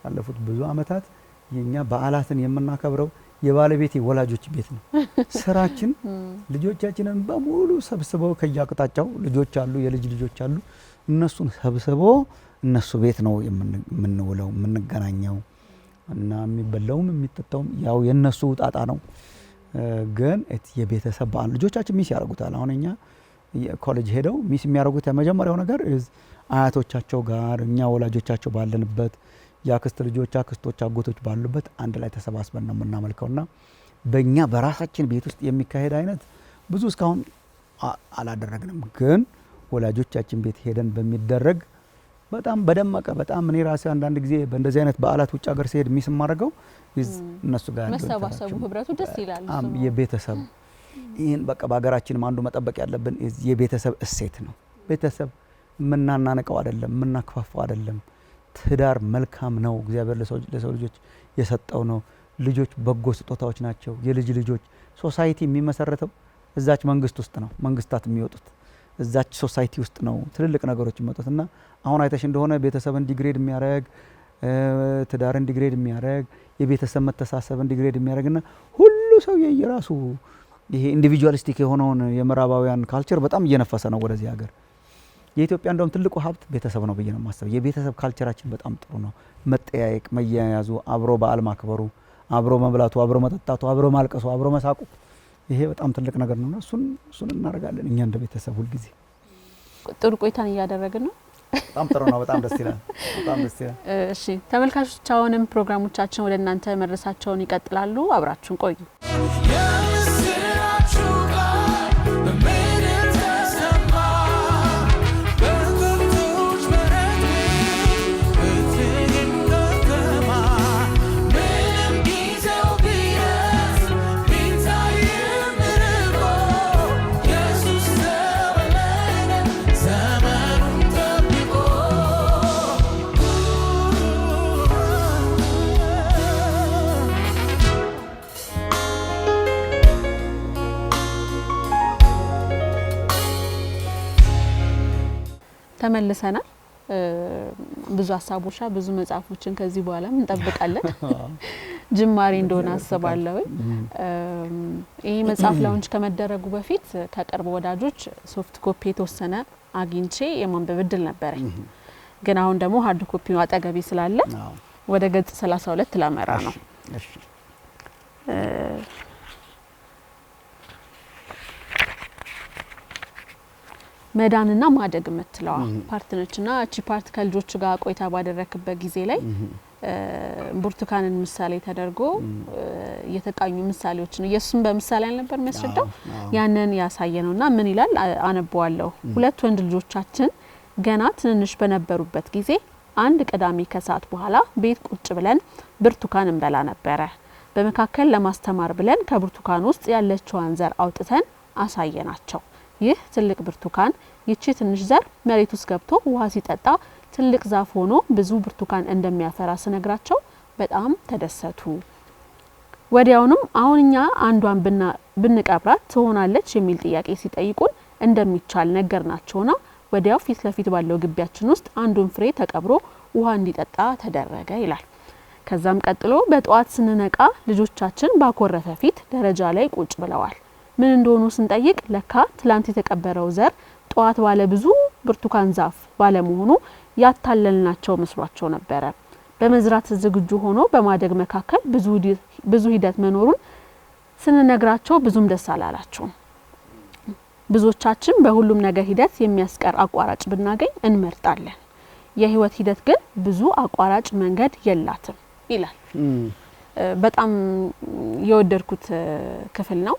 ላለፉት ብዙ አመታት የኛ በዓላትን የምናከብረው የባለቤቴ ወላጆች ቤት ነው። ስራችን ልጆቻችንን በሙሉ ሰብስበው ከያቅጣጫው ልጆች አሉ የልጅ ልጆች አሉ እነሱን ሰብስበው እነሱ ቤት ነው የምንውለው የምንገናኘው እና የሚበላውም የሚጠጣውም ያው የነሱ ጣጣ ነው። ግን የቤተሰብ በዓል ልጆቻችን ሚስ ያደርጉታል። አሁን እኛ ኮሌጅ ሄደው ሚስ የሚያደርጉት የመጀመሪያው ነገር አያቶቻቸው ጋር እኛ ወላጆቻቸው ባለንበት ያክስት ልጆች አክስቶች አጎቶች ባሉበት አንድ ላይ ተሰባስበን ነው የምናመልከውና በእኛ በራሳችን ቤት ውስጥ የሚካሄድ አይነት ብዙ እስካሁን አላደረግንም። ግን ወላጆቻችን ቤት ሄደን በሚደረግ በጣም በደመቀ በጣም እኔ ራሴ አንዳንድ ጊዜ በእንደዚህ አይነት በዓላት ውጭ ሀገር ሲሄድ ሚስ ማድረገው እነሱ ጋር መሰባሰቡ ህብረቱ ደስ ይላል። የቤተሰብ ይሄን በቃ በሀገራችንም አንዱ መጠበቅ ያለብን የቤተሰብ እሴት ነው። ቤተሰብ ምናናነቀው አይደለም ምናከፋፈው አይደለም። ትዳር መልካም ነው። እግዚአብሔር ለሰው ልጆች የሰጠው ነው። ልጆች በጎ ስጦታዎች ናቸው። የልጅ ልጆች ሶሳይቲ የሚመሰረተው እዛች መንግስት ውስጥ ነው። መንግስታት የሚወጡት እዛች ሶሳይቲ ውስጥ ነው ትልልቅ ነገሮች የሚወጡትና አሁን አይተሽ እንደሆነ ቤተሰብን ዲግሬድ የሚያረግ ትዳርን ዲግሬድ የሚያረግ የቤተሰብ መተሳሰብን ዲግሬድ የሚያረግና ሁሉ ሰው የየራሱ ይሄ ኢንዲቪጁዋሊስቲክ የሆነውን የምዕራባውያን ካልቸር በጣም እየነፈሰ ነው ወደዚህ ሀገር። የኢትዮጵያ እንደውም ትልቁ ሀብት ቤተሰብ ነው ብዬ ነው የማስበው። የቤተሰብ ካልቸራችን በጣም ጥሩ ነው። መጠያየቅ፣ መያያዙ፣ አብሮ በዓል ማክበሩ፣ አብሮ መብላቱ፣ አብሮ መጠጣቱ፣ አብሮ ማልቀሱ፣ አብሮ መሳቁ ይሄ በጣም ትልቅ ነገር ነውና እሱን እናደርጋለን እኛ እንደ ቤተሰብ ሁሉ ጊዜ። ጥሩ ቆይታን እያደረግን ነው። በጣም ጥሩ ነው። በጣም ደስ ይላል። በጣም ደስ ይላል። እሺ ተመልካቾች አሁንም ፕሮግራሞቻችን ወደ እናንተ መድረሳቸውን ይቀጥላሉ። አብራችሁን ቆዩ። ተመልሰናል። ብዙ ሀሳቦች ብዙ መጽሐፎችን ከዚህ በኋላ እንጠብቃለን። ጅማሬ እንደሆነ አስባለሁ። ይሄ መጽሐፍ ላውንች ከመደረጉ በፊት ከቅርብ ወዳጆች ሶፍት ኮፒ የተወሰነ አግኝቼ የማንበብ እድል ነበረኝ። ግን አሁን ደግሞ ሃርድ ኮፒው አጠገቤ ስላለ ወደ ገጽ 32 ላመራ ነው። መዳንና ማደግ የምትለዋ ፓርት ነችና እቺ ፓርት ከልጆቹ ጋር ቆይታ ባደረክበት ጊዜ ላይ ብርቱካንን ምሳሌ ተደርጎ የተቃኙ ምሳሌዎችን ኢየሱስን በምሳሌ አልነበር የሚያስረዳው ያንን ያሳየነውና ምን ይላል አነበዋለሁ። ሁለት ወንድ ልጆቻችን ገና ትንንሽ በነበሩበት ጊዜ አንድ ቅዳሜ ከሰዓት በኋላ ቤት ቁጭ ብለን ብርቱካን እንበላ ነበረ። በመካከል ለማስተማር ብለን ከብርቱካን ውስጥ ያለችዋን ዘር አውጥተን አሳየናቸው። ይህ ትልቅ ብርቱካን ይቺ ትንሽ ዘር መሬት ውስጥ ገብቶ ውሃ ሲጠጣ ትልቅ ዛፍ ሆኖ ብዙ ብርቱካን እንደሚያፈራ ስነግራቸው በጣም ተደሰቱ። ወዲያውኑም አሁንኛ አንዷን ብንቀብራት ትሆናለች የሚል ጥያቄ ሲጠይቁን እንደሚቻል ነገርናቸውና ወዲያው ፊት ለፊት ባለው ግቢያችን ውስጥ አንዱን ፍሬ ተቀብሮ ውሃ እንዲጠጣ ተደረገ ይላል። ከዛም ቀጥሎ በጧት ስንነቃ ልጆቻችን ባኮረፈ ፊት ደረጃ ላይ ቁጭ ብለዋል። ምን እንደሆኑ ስንጠይቅ ለካ ትላንት የተቀበረው ዘር ጧት ባለ ብዙ ብርቱካን ዛፍ ባለመሆኑ ያታለልናቸው መስሏቸው ነበረ። በመዝራት ዝግጁ ሆኖ በማደግ መካከል ብዙ ሂደት መኖሩን ስንነግራቸው ብዙም ደስ አላላቸው። ብዙዎቻችን በሁሉም ነገር ሂደት የሚያስቀር አቋራጭ ብናገኝ እንመርጣለን። የህይወት ሂደት ግን ብዙ አቋራጭ መንገድ የላትም ይላል። በጣም የወደድኩት ክፍል ነው።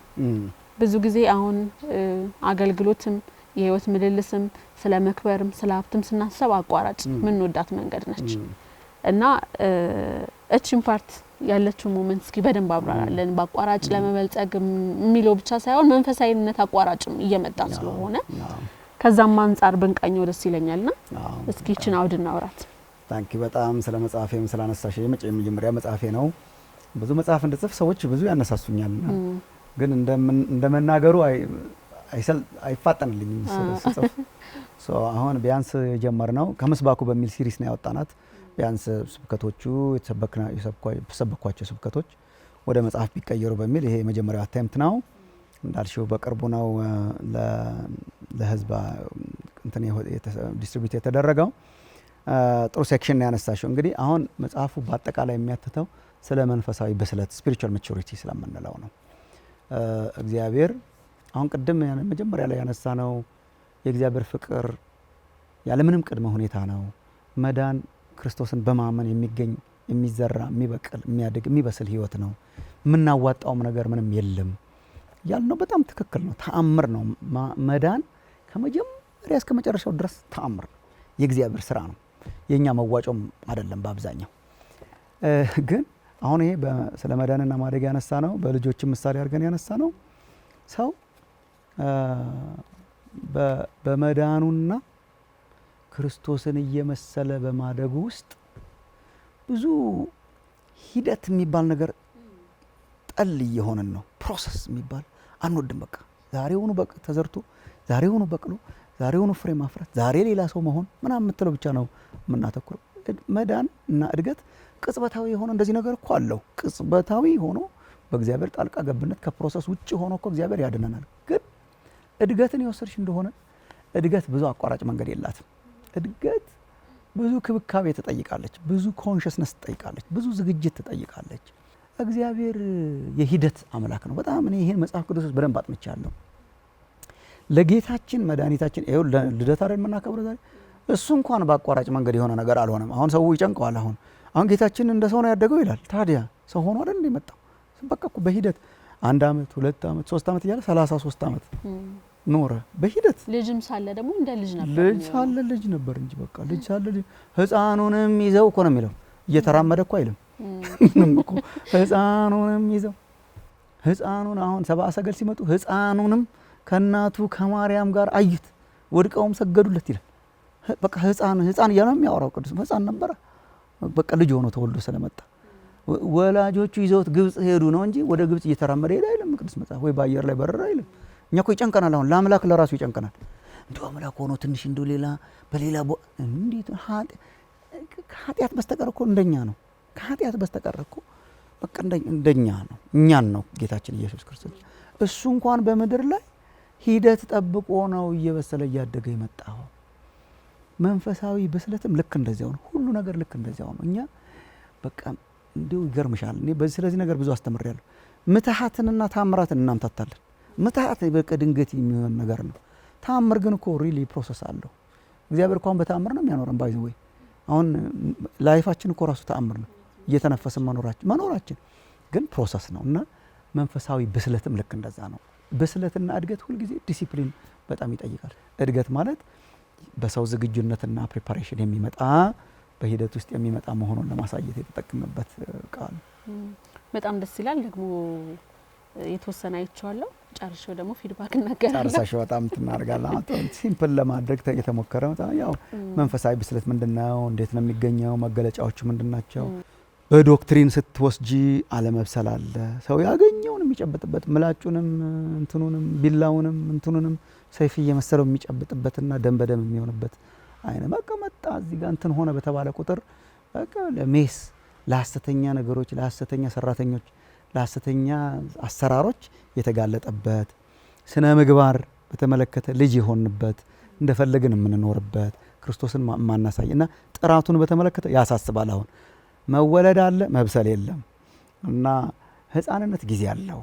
ብዙ ጊዜ አሁን አገልግሎትም የህይወት ምልልስም ስለ መክበርም ስለ ሀብትም ስናስብ አቋራጭ ምን ወዳት መንገድ ነች እና እቺን ፓርት ያለችው ሞመንት እስኪ በደንብ አብራራለን። በአቋራጭ ለመበልጸግ የሚለው ብቻ ሳይሆን መንፈሳዊነት አቋራጭም እየመጣ ስለሆነ ከዛም አንፃር ብንቀኘው ደስ ይለኛልና እስኪ እቺን አውድ እናውራት። ታንኪ በጣም ስለ መጽሐፌም ስላነሳሽ የመጀመሪያ መጽሐፌ ነው። ብዙ መጽሐፍ እንድጽፍ ሰዎች ብዙ ያነሳሱኛልና ግን እንደመናገሩ አይፋጠንልኝም ስጽፍ። አሁን ቢያንስ የጀመርነው ከምስባኩ በሚል ሲሪስ ነው ያወጣናት። ቢያንስ ስብከቶቹ የተሰበኳቸው ስብከቶች ወደ መጽሐፍ ቢቀየሩ በሚል ይሄ የመጀመሪያው አቴምፕት ነው። እንዳልሽው በቅርቡ ነው ለህዝብ እንትን ዲስትሪቢዩት የተደረገው። ጥሩ ሴክሽን ነው ያነሳሽው። እንግዲህ አሁን መጽሐፉ በአጠቃላይ የሚያትተው ስለ መንፈሳዊ ብስለት ስፒሪቹዋል ማቹሪቲ ስለምንለው ነው። እግዚአብሔር አሁን ቅድም መጀመሪያ ላይ ያነሳ ነው የእግዚአብሔር ፍቅር ያለምንም ቅድመ ሁኔታ ነው። መዳን ክርስቶስን በማመን የሚገኝ የሚዘራ የሚበቅል የሚያድግ የሚበስል ህይወት ነው። የምናዋጣውም ነገር ምንም የለም ያልነው በጣም ትክክል ነው። ተአምር ነው መዳን ከመጀመሪያ እስከ መጨረሻው ድረስ ተአምር ነው። የእግዚአብሔር ስራ ነው። የኛ መዋጮም አይደለም በአብዛኛው። ግን አሁን ይሄ ስለ መዳንና ማደግ ያነሳ ነው። በልጆችም ምሳሌ አድርገን ያነሳ ነው። ሰው በመዳኑና ክርስቶስን እየመሰለ በማደጉ ውስጥ ብዙ ሂደት የሚባል ነገር ጠል እየሆነን ነው። ፕሮሰስ የሚባል አንወድም። በቃ ዛሬውኑ ተዘርቶ ዛሬውኑ በቅሎ ዛሬውኑ ፍሬ ማፍራት ዛሬ ሌላ ሰው መሆን ምናምን የምትለው ብቻ ነው የምናተኩረው። መዳን እና እድገት ቅጽበታዊ የሆነ እንደዚህ ነገር እኮ አለው። ቅጽበታዊ ሆኖ በእግዚአብሔር ጣልቃ ገብነት ከፕሮሰስ ውጭ ሆኖ እኮ እግዚአብሔር ያድነናል። ግን እድገትን የወሰድሽ እንደሆነ እድገት ብዙ አቋራጭ መንገድ የላትም። እድገት ብዙ ክብካቤ ትጠይቃለች፣ ብዙ ኮንሽስነስ ትጠይቃለች፣ ብዙ ዝግጅት ትጠይቃለች። እግዚአብሔር የሂደት አምላክ ነው። በጣም እኔ ይሄን መጽሐፍ ቅዱስ ውስጥ በደንብ አጥንቻለሁ። ለጌታችን መድኃኒታችን ይኸው ልደት አይደል የምናከብረው ዛሬ። እሱ እንኳን በአቋራጭ መንገድ የሆነ ነገር አልሆነም። አሁን ሰው ይጨንቀዋል። አሁን ጌታችን እንደ ሰው ነው ያደገው ይላል። ታዲያ ሰው ሆኖ አይደል እንደ መጣው? በቃ እኮ በሂደት 1 አመት 2 አመት 3 አመት እያለ 33 አመት ኖረ በሂደት። ልጅም ሳለ ደግሞ እንደ ልጅ ነበር። ልጅ ሳለ ልጅ ነበር እንጂ በቃ ልጅ ሳለ ህፃኑንም ይዘው እኮ ነው የሚለው። እየተራመደ እኮ አይልም እኮ ህፃኑንም ይዘው። ህፃኑን አሁን ሰብአ ሰገል ሲመጡ ህፃኑንም ከእናቱ ከማርያም ጋር አዩት፣ ወድቀውም ሰገዱለት ይላል። በቃ ህፃን እያለ ነው የሚያወራው ቅዱስ። ህፃን ነበረ በቃ ልጅ ሆኖ ተወልዶ ስለመጣ ወላጆቹ ይዘውት ግብጽ ሄዱ ነው እንጂ ወደ ግብጽ እየተራመደ ሄደ አይልም ቅዱስ መጽሐፍ። ወይ በአየር ላይ በረረ አይልም። እኛ እኮ ይጨንቀናል። አሁን ለአምላክ ለራሱ ይጨንቀናል። እንደው አምላክ ሆኖ ትንሽ እንደው በሌላ እንዴት ከኃጢአት በስተቀር እኮ እንደኛ ነው። ከኃጢአት በስተቀር እኮ በቃ እንደኛ ነው። እኛን ነው ጌታችን ኢየሱስ ክርስቶስ። እሱ እንኳን በምድር ላይ ሂደት ጠብቆ ነው እየበሰለ እያደገ የመጣው። መንፈሳዊ ብስለትም ልክ እንደዚያው ነው። ሁሉ ነገር ልክ እንደዚያው ነው። እኛ በቃ እንዲሁ ይገርምሻል። እኔ ስለዚህ ነገር ብዙ አስተምሬያለሁ። ምትሃትንና ታምራትን እናምታታለን። ምትሃት በቃ ድንገት የሚሆን ነገር ነው። ታምር ግን እኮ ሪሊ ፕሮሰስ አለው። እግዚአብሔር እንኳን በታምር ነው የሚያኖረን። ባይ ዘ ወይ አሁን ላይፋችን እኮ ራሱ ታምር ነው። እየተነፈስን መኖራችን ግን ፕሮሰስ ነው። እና መንፈሳዊ ብስለትም ልክ እንደዛ ነው። ብስለትና እድገት ሁልጊዜ ዲሲፕሊን በጣም ይጠይቃል። እድገት ማለት በሰው ዝግጁነትና ፕሪፓሬሽን የሚመጣ በሂደት ውስጥ የሚመጣ መሆኑን ለማሳየት የተጠቀመበት ቃል። በጣም ደስ ይላል። ደግሞ የተወሰነ አይቼዋለሁ። ጨርሼው ደግሞ ፊድባክ እናገራለሁ። ጨርሰሽው በጣም ትናርጋለህ። ሲምፕል ለማድረግ የተሞከረ ያው መንፈሳዊ ብስለት ምንድነው? እንዴት ነው የሚገኘው? መገለጫዎቹ ምንድናቸው? በዶክትሪን ስትወስጂ አለመብሰል አለ። ሰው ያገኘውን የሚጨብጥበት ምላጩንም እንትኑንም ቢላውንም እንትኑንም ሰይፍ እየመሰለው የሚጨብጥበትና ደም በደም የሚሆንበት አይነ በቃ መጣ እዚህ ጋር እንትን ሆነ በተባለ ቁጥር በቃ ለሜስ ለሐሰተኛ ነገሮች፣ ለሐሰተኛ ሰራተኞች፣ ለሐሰተኛ አሰራሮች የተጋለጠበት ስነ ምግባር በተመለከተ ልጅ የሆንበት እንደፈለግን የምንኖርበት ክርስቶስን ማናሳይ እና ጥራቱን በተመለከተ ያሳስባል። አሁን መወለድ አለ መብሰል የለም እና ህፃንነት ጊዜ አለው።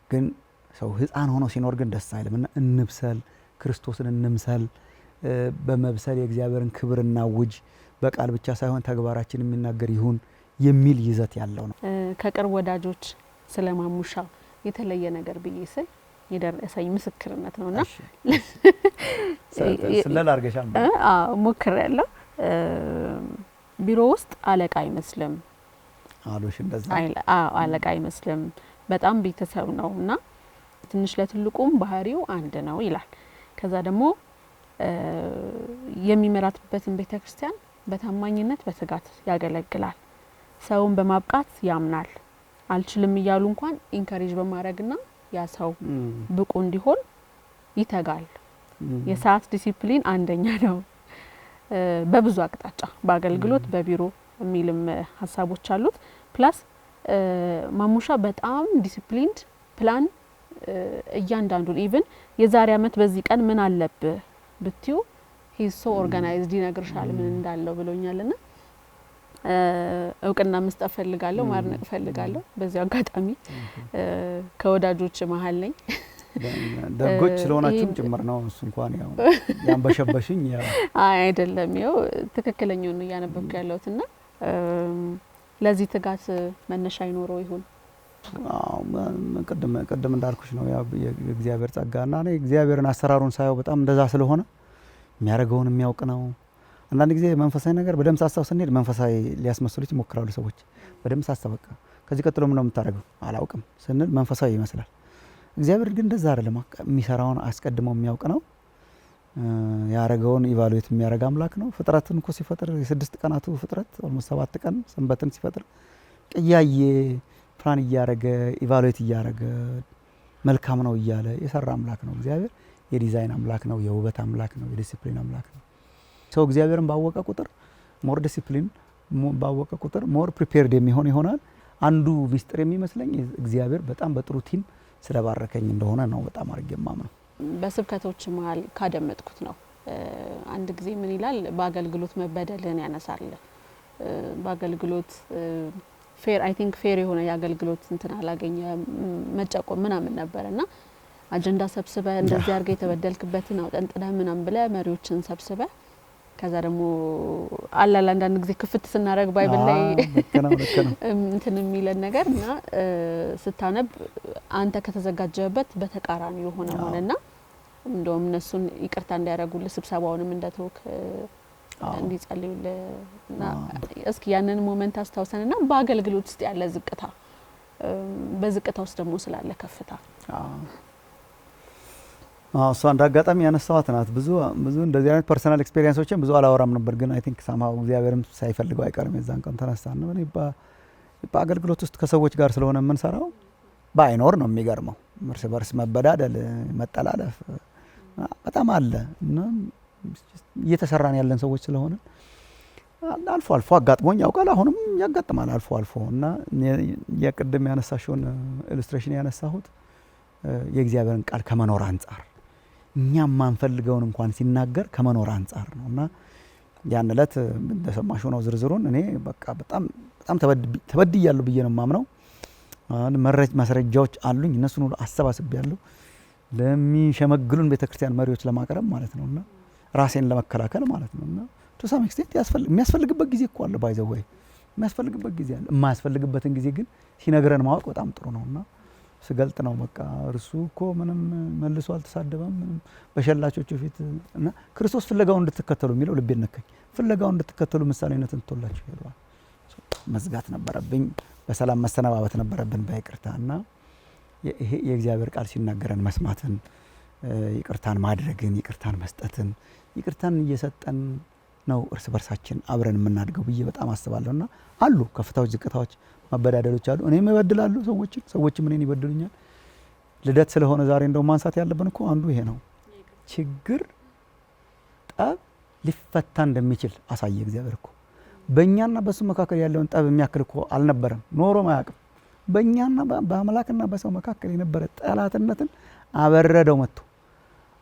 ግን ሰው ህፃን ሆኖ ሲኖር ግን ደስ አይልም እና እንብሰል፣ ክርስቶስን እንምሰል። በመብሰል የእግዚአብሔርን ክብር እናውጅ። በቃል ብቻ ሳይሆን ተግባራችን የሚናገር ይሁን የሚል ይዘት ያለው ነው። ከቅርብ ወዳጆች ስለማሙሻው የተለየ ነገር ብዬ ስል የደረሰኝ ምስክርነት ነውና ስለላ አርገሻል ሞክሬያለሁ። ቢሮ ውስጥ አለቃ አይመስልም አሉሽ እንደዛ አለቃ አይመስልም በጣም ቤተሰብ ነውና ትንሽ ለትልቁም ባህሪው አንድ ነው ይላል። ከዛ ደግሞ የሚመራትበትን ቤተክርስቲያን በታማኝነት በትጋት ያገለግላል። ሰውን በማብቃት ያምናል። አልችልም እያሉ እንኳን ኢንካሬጅ በማድረግና ያ ሰው ብቁ እንዲሆን ይተጋል። የሰዓት ዲሲፕሊን አንደኛ ነው በብዙ አቅጣጫ በአገልግሎት በቢሮ የሚልም ሀሳቦች አሉት። ፕላስ ማሙሻ በጣም ዲሲፕሊንድ ፕላን እያንዳንዱን ኢቭን የዛሬ አመት በዚህ ቀን ምን አለብህ ብትዩ ሂስ ሶ ኦርጋናይዝድ ይነግርሻል ምን እንዳለው ብሎኛልና እውቅና መስጠት ፈልጋለሁ ማድነቅ ፈልጋለሁ። በዚህ አጋጣሚ ከወዳጆች መሃል ነኝ ደጎች ስለሆናችሁም ጭምር ነው። እሱ እንኳን ያው ያንበሸበሽኝ ያው አይደለም ያው ትክክለኛው ነው ያነበብኩ ያለውትና ለዚህ ትጋት መነሻ ይኖረው ይሁን? ቀደም እንዳልኩሽ ነው ያው የእግዚአብሔር ጸጋና ነው እግዚአብሔርን አሰራሩን ሳይው በጣም እንደዛ ስለሆነ የሚያረጋውን የሚያውቅ ነው። አንዳንድ ጊዜ መንፈሳዊ ነገር በደም ሳሳው ስንሄድ መንፈሳዊ ሊያስመስሉት ይሞክራሉ ሰዎች። በደም ሳሳበቃ ከዚህ ቀጥሎ ምን ነው የምታረገው አላውቅም ስንል መንፈሳዊ ይመስላል። እግዚአብሔር ግን እንደዛ አይደለም። የሚሰራውን አስቀድሞ የሚያውቅ ነው። ያረጋውን ኢቫሉዌት የሚያረጋ አምላክ ነው። ፍጥረትን እኮ ሲፈጥር የስድስት ቀናቱ ፍጥረት ኦልሞስት 7 ቀን ሰንበትን ሲፈጥር ቀያየ ፕላን እያረገ ኢቫሉዌት እያረገ መልካም ነው እያለ የሰራ አምላክ ነው። እግዚአብሔር የዲዛይን አምላክ ነው፣ የውበት አምላክ ነው፣ የዲሲፕሊን አምላክ ነው። ሰው እግዚአብሔርን ባወቀ ቁጥር ሞር ዲሲፕሊን ባወቀ ቁጥር ሞር ፕሪፔርድ የሚሆን ይሆናል። አንዱ ሚስጥር የሚመስለኝ እግዚአብሔር በጣም በጥሩ ቲም ስለባረከኝ እንደሆነ ነው በጣም አርጌ ማምነው። በስብከቶች መሃል ካደመጥኩት ነው አንድ ጊዜ ምን ይላል በአገልግሎት መበደልን ያነሳል። በአገልግሎት ፌር አይ ቲንክ ፌር የሆነ የአገልግሎት እንትን አላገኘ መጨቆም ምናምን ነበርና አጀንዳ ሰብስበ እንደዚህ አርገ የተበደልክበትን አውጠንጥነ ምናምን ብለ መሪዎችን ሰብስበ ከዛ ደግሞ አላላ አንዳንድ ጊዜ ክፍት ስናረግ ባይብል ላይ እንትን የሚለን ነገርና ስታነብ አንተ ከተዘጋጀበት በተቃራኒ የሆነ ሆነና እንደውም እነሱን ይቅርታ እንዲያረጉልህ ስብሰባውንም እንደተወክ እንዲጸልዩልና እስኪ ያንን ሞመንት አስታውሰንና በአገልግሎት ውስጥ ያለ ዝቅታ በዝቅታ ውስጥ ደግሞ ስላለ ከፍታ እሷ እንዳጋጣሚ ያነሳዋት ናት። ብዙ እንደዚህ አይነት ፐርሰናል ኤክስፒሪየንሶችን ብዙ አላወራም ነበር፣ ግን አይ ቲንክ ሳምሃው እግዚአብሔርም ሳይፈልገው አይቀርም የዛን ቀን ተነሳን ነው። በአገልግሎት ውስጥ ከሰዎች ጋር ስለሆነ የምንሰራው ባይኖር ነው የሚገርመው። እርስ በርስ መበዳደል መጠላለፍ በጣም አለ እና እየተሰራን ያለን ሰዎች ስለሆነ አልፎ አልፎ አጋጥሞኝ ያውቃል። አሁንም ያጋጥማል አልፎ አልፎ እና የቅድም ያነሳሽውን ኢሉስትሬሽን ያነሳሁት የእግዚአብሔርን ቃል ከመኖር አንጻር እኛም ማንፈልገውን እንኳን ሲናገር ከመኖር አንጻር ነውና ያን እለት እንደሰማሽው ነው ዝርዝሩን እኔ በቃ በጣም ተበድያለሁ ብዬ ነው ማምነው። ማስረጃዎች አሉኝ እነሱን ሁሉ አሰባስቤያለሁ ለሚሸመግሉን ቤተክርስቲያን መሪዎች ለማቅረብ ማለት ነውና ራሴን ለመከላከል ማለት ነውና ቱ ሳም ኤክስቴንት የሚያስፈልግበት ጊዜ እኮ አለ ባይ ዘ ወይ የሚያስፈልግበት ጊዜ አለ። የማያስፈልግበትን ጊዜ ግን ሲነግረን ማወቅ በጣም ጥሩ ነውና ስገልጥ ነው በቃ እርሱ እኮ ምንም መልሶ አልተሳደበም ምንም በሸላቾቹ ፊት እና ክርስቶስ ፍለጋውን እንድትከተሉ የሚለው ልቤን ነካኝ። ፍለጋውን እንድትከተሉ ምሳሌነትን ተወላችሁ ይሏል። መዝጋት ነበረብኝ፣ በሰላም መሰነባበት ነበረብን በይቅርታና ይሄ የእግዚአብሔር ቃል ሲናገረን መስማትን፣ ይቅርታን ማድረግን፣ ይቅርታን መስጠትን፣ ይቅርታን እየሰጠን ነው እርስ በርሳችን አብረን የምናድገው ብዬ በጣም አስባለሁና አሉ ከፍታዎች ዝቅታዎች መበዳደሎች አሉ። እኔም እበድላለሁ ሰዎችም እኔን ይበድሉኛል። ልደት ስለሆነ ዛሬ እንደው ማንሳት ያለብን እኮ አንዱ ይሄ ነው። ችግር ጠብ ሊፈታ እንደሚችል አሳየ እግዚአብሔር እኮ። በእኛና በሱ መካከል ያለውን ጠብ የሚያክል እኮ አልነበረም፣ ኖሮም አያውቅም። በእኛና በአምላክና በሰው መካከል የነበረ ጠላትነትን አበረደው መጥቶ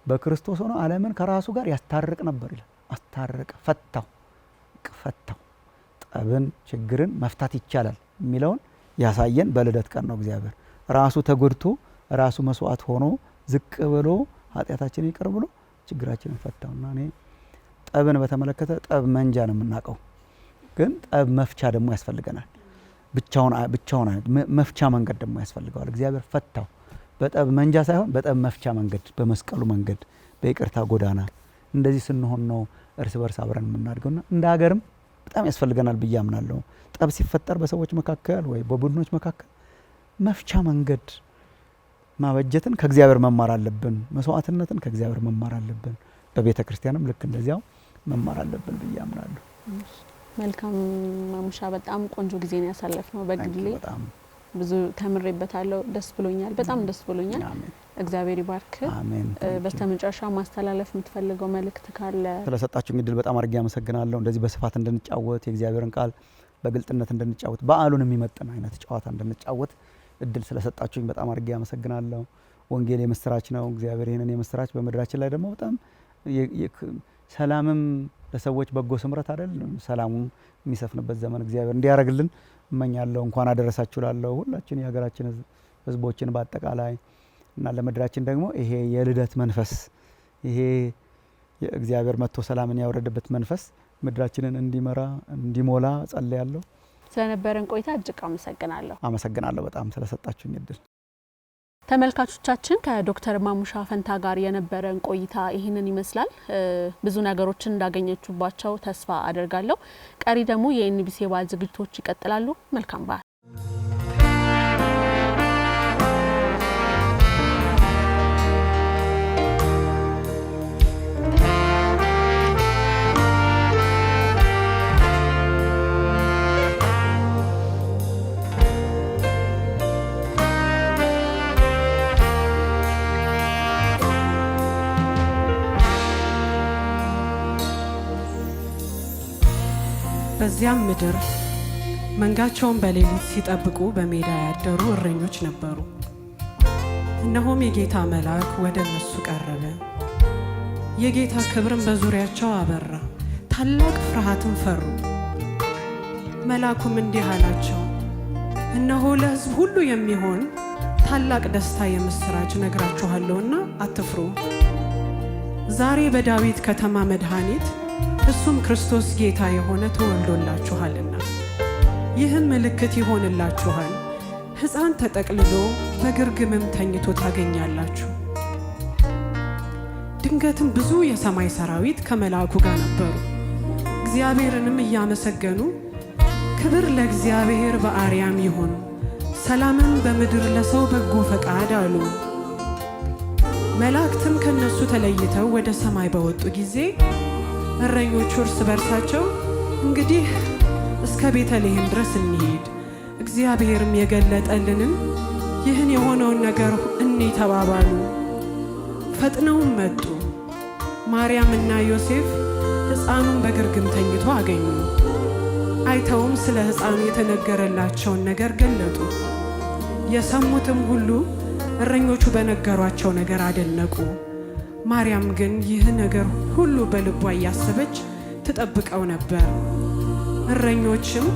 በክርስቶስ ሆኖ ዓለምን ከራሱ ጋር ያስታርቅ ነበር ይላል። አስታረቀ፣ ፈታው። ጠብን ችግርን መፍታት ይቻላል የሚለውን ያሳየን በልደት ቀን ነው። እግዚአብሔር ራሱ ተጎድቶ ራሱ መስዋዕት ሆኖ ዝቅ ብሎ ኃጢአታችንን ይቅር ብሎ ችግራችንን ፈታውና እኔ ጠብን በተመለከተ ጠብ መንጃ ነው የምናውቀው፣ ግን ጠብ መፍቻ ደግሞ ያስፈልገናል። ብቻውን መፍቻ መንገድ ደግሞ ያስፈልገዋል። እግዚአብሔር ፈታው። በጠብ መንጃ ሳይሆን በጠብ መፍቻ መንገድ፣ በመስቀሉ መንገድ፣ በይቅርታ ጎዳና እንደዚህ ስንሆን ነው እርስ በርስ አብረን የምናድገውና እንደ ሀገርም በጣም ያስፈልገናል ብዬ አምናለሁ። ጠብ ሲፈጠር በሰዎች መካከል ወይ በቡድኖች መካከል መፍቻ መንገድ ማበጀትን ከእግዚአብሔር መማር አለብን። መስዋዕትነትን ከእግዚአብሔር መማር አለብን። በቤተ ክርስቲያንም ልክ እንደዚያው መማር አለብን ብዬ አምናለሁ። መልካም ማሙሻ፣ በጣም ቆንጆ ጊዜ ነው ያሳለፍነው። በግሌ ብዙ ተምሬበታለሁ። ደስ ብሎኛል፣ በጣም ደስ ብሎኛል። እግዚአብሔር ይባርክ። አሜን። በስተመጨረሻ ማስተላለፍ የምትፈልገው መልእክት ካለ? ስለሰጣችሁኝ እድል በጣም አድርጌ አመሰግናለሁ። እንደዚህ በስፋት እንድንጫወት የእግዚአብሔርን ቃል በግልጥነት እንድንጫወት በዓሉን የሚመጥን አይነት ጨዋታ እንድንጫወት እድል ስለሰጣችሁኝ በጣም አድርጌ አመሰግናለሁ። ወንጌል የምስራች ነው። እግዚአብሔር ይህንን የምስራች በምድራችን ላይ ደግሞ በጣም ሰላምም ለሰዎች በጎ ስምረት አይደል፣ ሰላሙ የሚሰፍንበት ዘመን እግዚአብሔር እንዲያደርግልን እመኛለሁ። እንኳን አደረሳችሁ ላለሁ ሁላችን የሀገራችን ህዝቦችን በአጠቃላይ እና ለምድራችን ደግሞ ይሄ የልደት መንፈስ ይሄ የእግዚአብሔር መጥቶ ሰላምን ያወረደበት መንፈስ ምድራችንን እንዲመራ እንዲሞላ ጸልያለሁ። ስለነበረን ቆይታ እጅግ አመሰግናለሁ በጣም ስለሰጣችሁኝ እድል። ተመልካቾቻችን ከዶክተር ማሙሻ ፈንታ ጋር የነበረን ቆይታ ይህንን ይመስላል። ብዙ ነገሮችን እንዳገኘችባቸው ተስፋ አደርጋለሁ። ቀሪ ደግሞ የኤንቢሲ የበዓል ዝግጅቶች ይቀጥላሉ። መልካም በዓል። በዚያም ምድር መንጋቸውን በሌሊት ሲጠብቁ በሜዳ ያደሩ እረኞች ነበሩ። እነሆም የጌታ መልአክ ወደ እነሱ ቀረበ፣ የጌታ ክብርም በዙሪያቸው አበራ፣ ታላቅ ፍርሃትም ፈሩ። መልአኩም እንዲህ አላቸው፣ እነሆ ለሕዝብ ሁሉ የሚሆን ታላቅ ደስታ የምስራች ነግራችኋለሁና አትፍሩ። ዛሬ በዳዊት ከተማ መድኃኒት እሱም ክርስቶስ ጌታ የሆነ ተወልዶላችኋልና። ይህም ምልክት ይሆንላችኋል፣ ሕፃን ተጠቅልሎ በግርግምም ተኝቶ ታገኛላችሁ። ድንገትም ብዙ የሰማይ ሰራዊት ከመልአኩ ጋር ነበሩ፣ እግዚአብሔርንም እያመሰገኑ ክብር ለእግዚአብሔር በአርያም ይሁን፣ ሰላምን በምድር ለሰው በጎ ፈቃድ አሉ። መላእክትም ከነሱ ተለይተው ወደ ሰማይ በወጡ ጊዜ እረኞቹ እርስ በርሳቸው እንግዲህ እስከ ቤተልሔም ድረስ እንሂድ፣ እግዚአብሔርም የገለጠልንን ይህን የሆነውን ነገር እኔ ተባባሉ። ፈጥነውም መጡ። ማርያምና ዮሴፍ ሕፃኑን በግርግም ተኝቶ አገኙ። አይተውም ስለ ሕፃኑ የተነገረላቸውን ነገር ገለጡ። የሰሙትም ሁሉ እረኞቹ በነገሯቸው ነገር አደነቁ። ማርያም ግን ይህ ነገር ሁሉ በልቧ እያሰበች ትጠብቀው ነበር። እረኞችም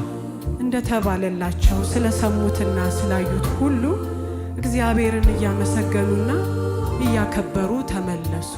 እንደተባለላቸው ስለሰሙትና ስላዩት ሁሉ እግዚአብሔርን እያመሰገኑና እያከበሩ ተመለሱ።